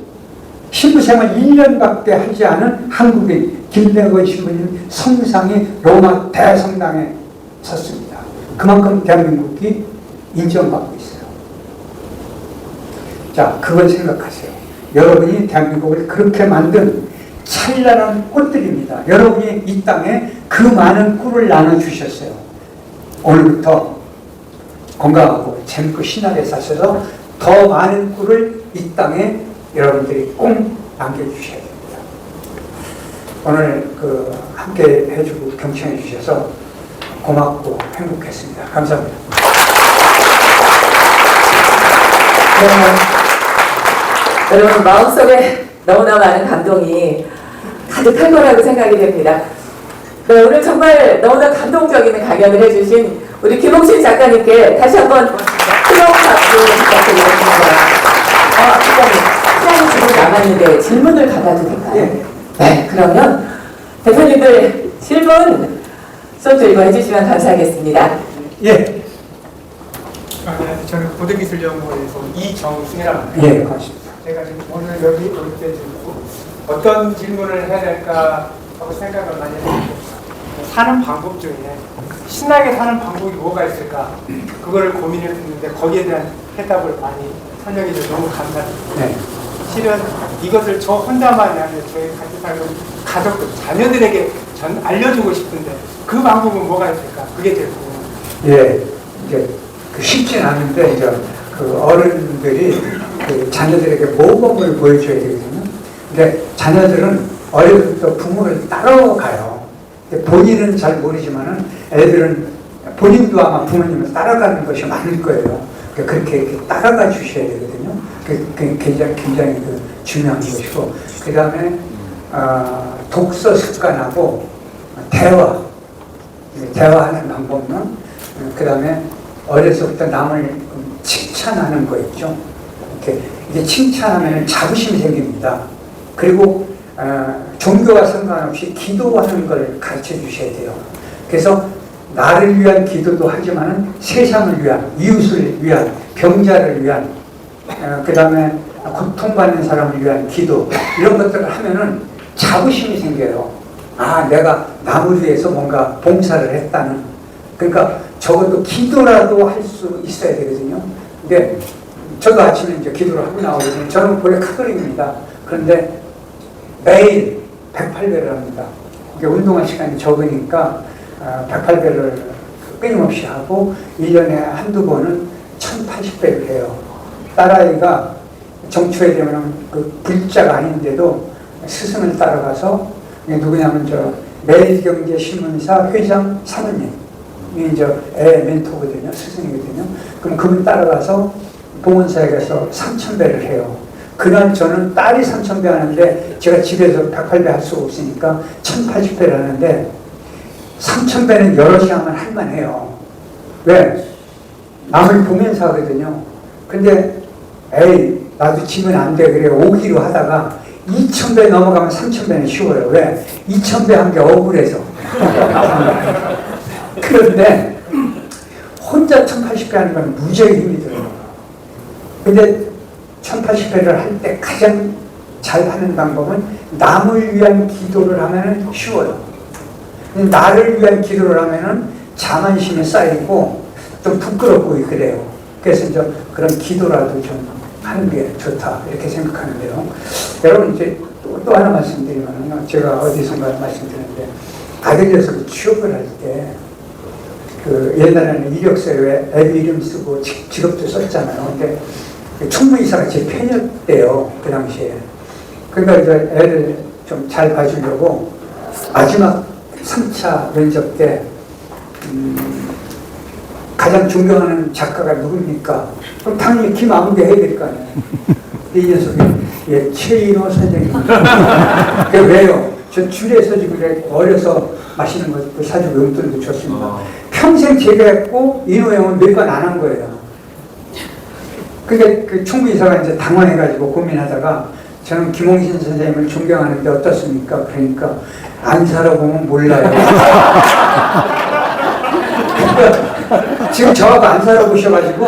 생활 1년밖에 하지 않은 한국인 김배원 신부님 성상이 로마 대성당에 섰습니다. 그만큼 대한민국이 인정받고 있어요. 자, 그걸 생각하세요. 여러분이 대한민국을 그렇게 만든 찬란한 꽃들입니다. 여러분이 이 땅에 그 많은 꿀을 나눠주셨어요. 오늘부터 건강하고 재밌고 신나게 사셔서 더 많은 꿀을 이 땅에 여러분들이 꼭 남겨주셔야 됩니다. 오늘 함께 해주고 경청해 주셔서 고맙고 행복했습니다. 감사합니다. 여러분 마음속에 너무나 많은 감동이 가득할 거라고 생각이 됩니다. 네, 오늘 정말 너무나 감동적인 강연을 해주신 우리 김홍신 작가님께 다시 한번 뜨거운 박수 부탁드리겠습니다. 시간이 지금 남았는데 질문을 받아도 될까요? 예. 네, 그러면 대표님들 질문 손 들고 해주시면 감사하겠습니다. 예. 네, 저는 고대기술연구원에서 이정승이라고 합니다. 예, 고맙습니다. 제가 지금 오늘 여기 올 때 어떤 질문을 해야 될까 하고 생각을 많이 했는데 사는 방법 중에 신나게 사는 방법이 뭐가 있을까 그거를 고민을 했는데 거기에 대한 해답을 많이 설명해 주셔서 너무 감사드립니다. 네. 실은 이것을 저 혼자만이 아니라 저희 같이 살고 가족들, 자녀들에게 전 알려주고 싶은데 그 방법은 뭐가 있을까? 그게 제일 궁금합니다. 예, 이제 쉽진 않은데 이제 그 어른들이 그 자녀들에게 모범을 보여줘야 되거든요. 근데 자녀들은 어릴 때부터 부모를 따라가요. 근데 본인은 잘 모르지만은 애들은 본인도 아마 부모님을 따라가는 것이 많을 거예요. 그러니까 그렇게 이렇게 따라가 주셔야 되거든요. 그게 굉장히 그 중요한 것이고, 그 다음에 독서 습관하고 대화하는 방법은, 그 다음에 어려서부터 남을 칭찬하는 거 있죠. 이게 칭찬하면 자부심이 생깁니다. 그리고 종교와 상관없이 기도하는 걸 가르쳐 주셔야 돼요. 그래서 나를 위한 기도도 하지만은 세상을 위한, 이웃을 위한, 병자를 위한, 그 다음에 고통받는 사람을 위한 기도, 이런 것들을 하면은 자부심이 생겨요. 아, 내가 남을 위해서 뭔가 봉사를 했다는. 그러니까 적어도 기도라도 할 수 있어야 되거든요. 근데 저도 아침에 이제 기도를 하고 나오거든요. 저는 본래 카톨릭입니다. 그런데 매일 108배를 합니다. 운동할 시간이 적으니까 108배를 끊임없이 하고 1년에 한두 번은 1080배를 해요. 딸아이가 정초에 되면 그 불자가 아닌데도 스승을 따라가서 누구냐면 저 매일경제신문사 회장 사모님이 이제 애 멘토거든요. 스승이거든요. 그럼 그분 따라가서 봉헌사에 가서 3000배를 해요. 그날 저는 딸이 3000배 하는데 제가 집에서 108배 할 수가 없으니까 1080배를 하는데 3000배는 여럿이 하면 할만해요. 왜? 남을 보면서 하거든요. 근데 에이 나도 지면 안 돼 그래 오기로 하다가 2000배 넘어가면 3000배는 쉬워요. 왜? 2000배 한 게 억울해서. 그런데 혼자 1080배 하는 건 무지하게 힘이 들어요. 근데 1080배를 할 때 가장 잘 하는 방법은 남을 위한 기도를 하면 쉬워요. 나를 위한 기도를 하면 자만심이 쌓이고 좀 부끄럽고 그래요. 그래서 이제 그런 기도라도 좀 하는 게 좋다 이렇게 생각하는데요. 여러분 이제 또 하나 말씀드리면요. 제가 어디선가 말씀드렸는데 아들에서 취업을 할 때 그 옛날에는 이력서에 왜 애비 이름 쓰고 직업도 썼잖아요. 근데 총무이사가 제 팬이었대요. 그 당시에. 그러니까 이제 애를 좀 잘 봐주려고 마지막 3차 면접 때 가장 존경하는 작가가 누굽니까? 그럼 당연히 김아무개 해야 될 거 아니에요. 이 녀석이 예, 최인호 선생님. 그게 왜요? 저 줄에서 지금 어려서 마시는 것도 사주고 용돈도 줬습니다. 평생 제대했고 인호 형은 몇 번 안 한 거예요. 근데 그 총무이사가 이제 당황해가지고 고민하다가 저는 김홍신 선생님을 존경하는데 어떻습니까? 그러니까 안 살아보면 몰라요. 지금 저하고 안 살아보셔가지고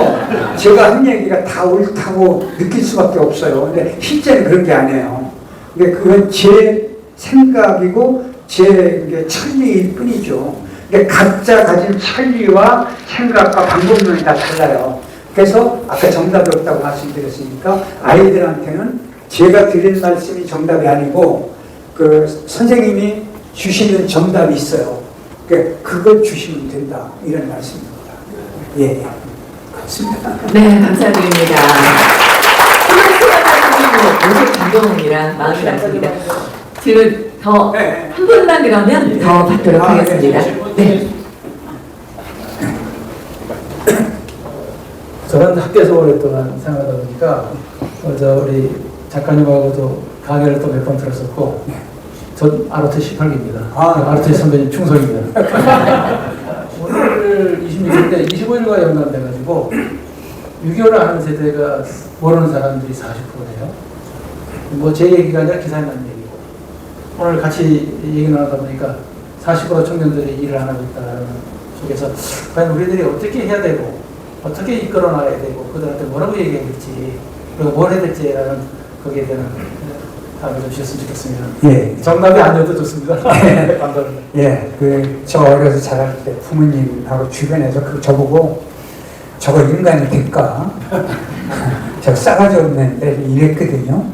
제가 한 얘기가 다 옳다고 느낄 수밖에 없어요. 근데 실제는 그런 게 아니에요. 근데 그건 제 생각이고 제 천리일 뿐이죠. 각자 가진 천리와 생각과 방법론이 다 달라요. 그래서 아까 정답이 없다고 말씀드렸으니까 아이들한테는 제가 드린 말씀이 정답이 아니고 그 선생님이 주시는 정답이 있어요. 그걸 주시면 된다 이런 말씀입니다. 예, 그렇습니다. 네, 감사드립니다. 오직 감동이란 마음이 났습니다. 질문 더 한 분만 그러면 더 받도록 하겠습니다. 네. 저는 학교에서 오랫동안 생활하다 보니까 우리 작가님하고도 강의를 또 몇 번 들었었고 전 아르트 18기입니다. 아르트 선배님 충성입니다. 오늘 26일 때 25일과 연관돼가지고 6.25를 하는 세대가 모르는 사람들이 40%네요. 뭐 제 얘기가 아니라 기사에 나는 얘기고 오늘 같이 얘기 나누다 보니까 40% 청년들이 일을 안 하고 있다는 속에서 과연 우리들이 어떻게 해야 되고 어떻게 이끌어 나가야 되고 그들한테 뭐라고 얘기해야 될지 그리고 뭘 해야 될지라는 거기에 대한 답을 좀 주셨으면 좋겠습니다. 예. 정답이 아니어도 좋습니다. 감사합니다. 예, 저 어려서 자랄 때 부모님하고 주변에서 저보고 저거 인간이 될까? 저 싸가지 없는 데 이랬거든요.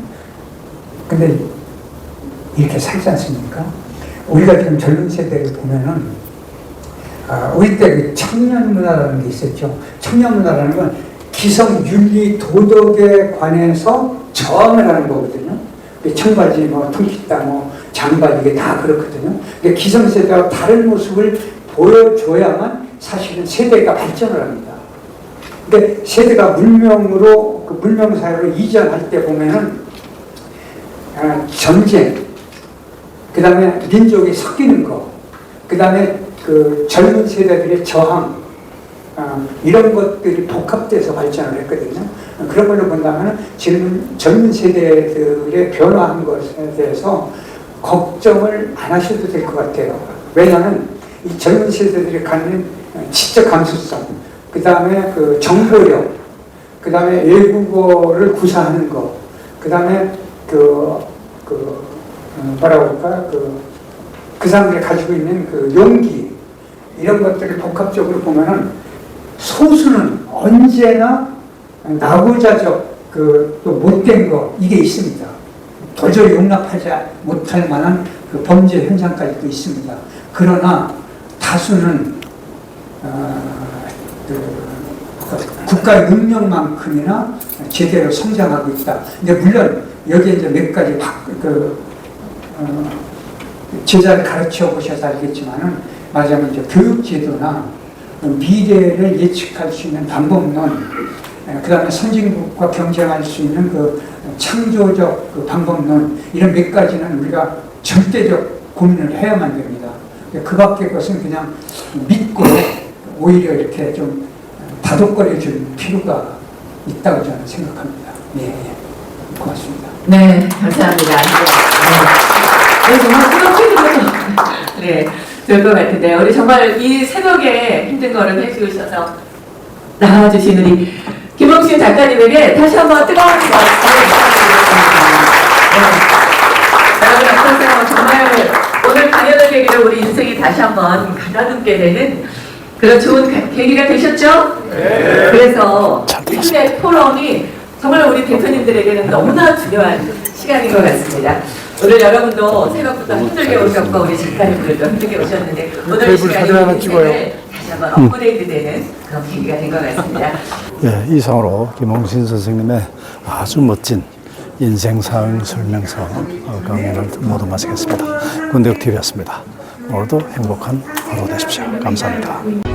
근데 이렇게 살지 않습니까? 우리가 지금 젊은 세대를 보면은, 우리 때 그 청년 문화라는 게 있었죠. 청년 문화라는 건 기성, 윤리, 도덕에 관해서 저항을 하는 거거든요. 청바지, 통기타, 장바 이게 다 그렇거든요. 근데 기성세대와 다른 모습을 보여줘야만 사실은 세대가 발전을 합니다. 근데 세대가 문명으로, 문명사회로 이전할 때 보면은, 전쟁, 그 다음에 민족이 섞이는 거, 그 다음에 젊은 세대들의 저항, 이런 것들이 복합돼서 발전을 했거든요. 그런 걸로 본다면 지금 젊은 세대들의 변화한 것에 대해서 걱정을 안 하셔도 될 것 같아요. 왜냐하면 이 젊은 세대들이 갖는 지적 감수성, 그 다음에 정보력, 그 다음에 외국어를 구사하는 것, 그 다음에 뭐라고 할까, 그 사람들이 가지고 있는 용기, 이런 것들을 복합적으로 보면은 소수는 언제나 나고자적 또 못된 거 이게 있습니다. 도저히 용납하지 못할 만한 범죄 현상까지도 있습니다. 그러나 다수는 국가의 능력만큼이나 제대로 성장하고 있다. 근데 물론 여기에 이제 몇 가지 제자를 가르쳐 보셔서 알겠지만은 말하자면 이제 교육제도나 미래를 예측할 수 있는 방법론, 그 다음에 선진국과 경쟁할 수 있는 창조적 방법론, 이런 몇 가지는 우리가 절대적 고민을 해야만 됩니다. 그 밖의 것은 그냥 믿고 오히려 이렇게 좀 다독거려 줄 필요가 있다고 저는 생각합니다. 예, 고맙습니다. 네, 감사합니다. 네, 정말 그렇게 네, 좋을 것 같은데요. 우리 정말 이 새벽에 힘든 거를 해주셔서 나와주신 우리 김홍신 작가님에게 다시 한번 뜨거운 박수 부탁드리겠습니다. 여러분 어떠세요? 정말 오늘 강연을 계기로 우리 인생이 다시 한번 가다듬게 되는 그런 좋은 계기가 되셨죠? 네. 그래서 이분의 토론이 정말 우리 대표님들에게는 너무나 중요한 시간인 것 같습니다. 오늘 여러분도 새벽부터 힘들게 오셨고 우리 작가님들도 힘들게 오셨는데 오늘 이 시간이 다시 한번 업그레이드되는 그런 계기가 된 것 같습니다. 예, 이상으로 김홍신 선생님의 아주 멋진 인생사항 설명서 강연을 모두 마치겠습니다. 군대역TV였습니다. 오늘도 행복한 하루 되십시오. 감사합니다.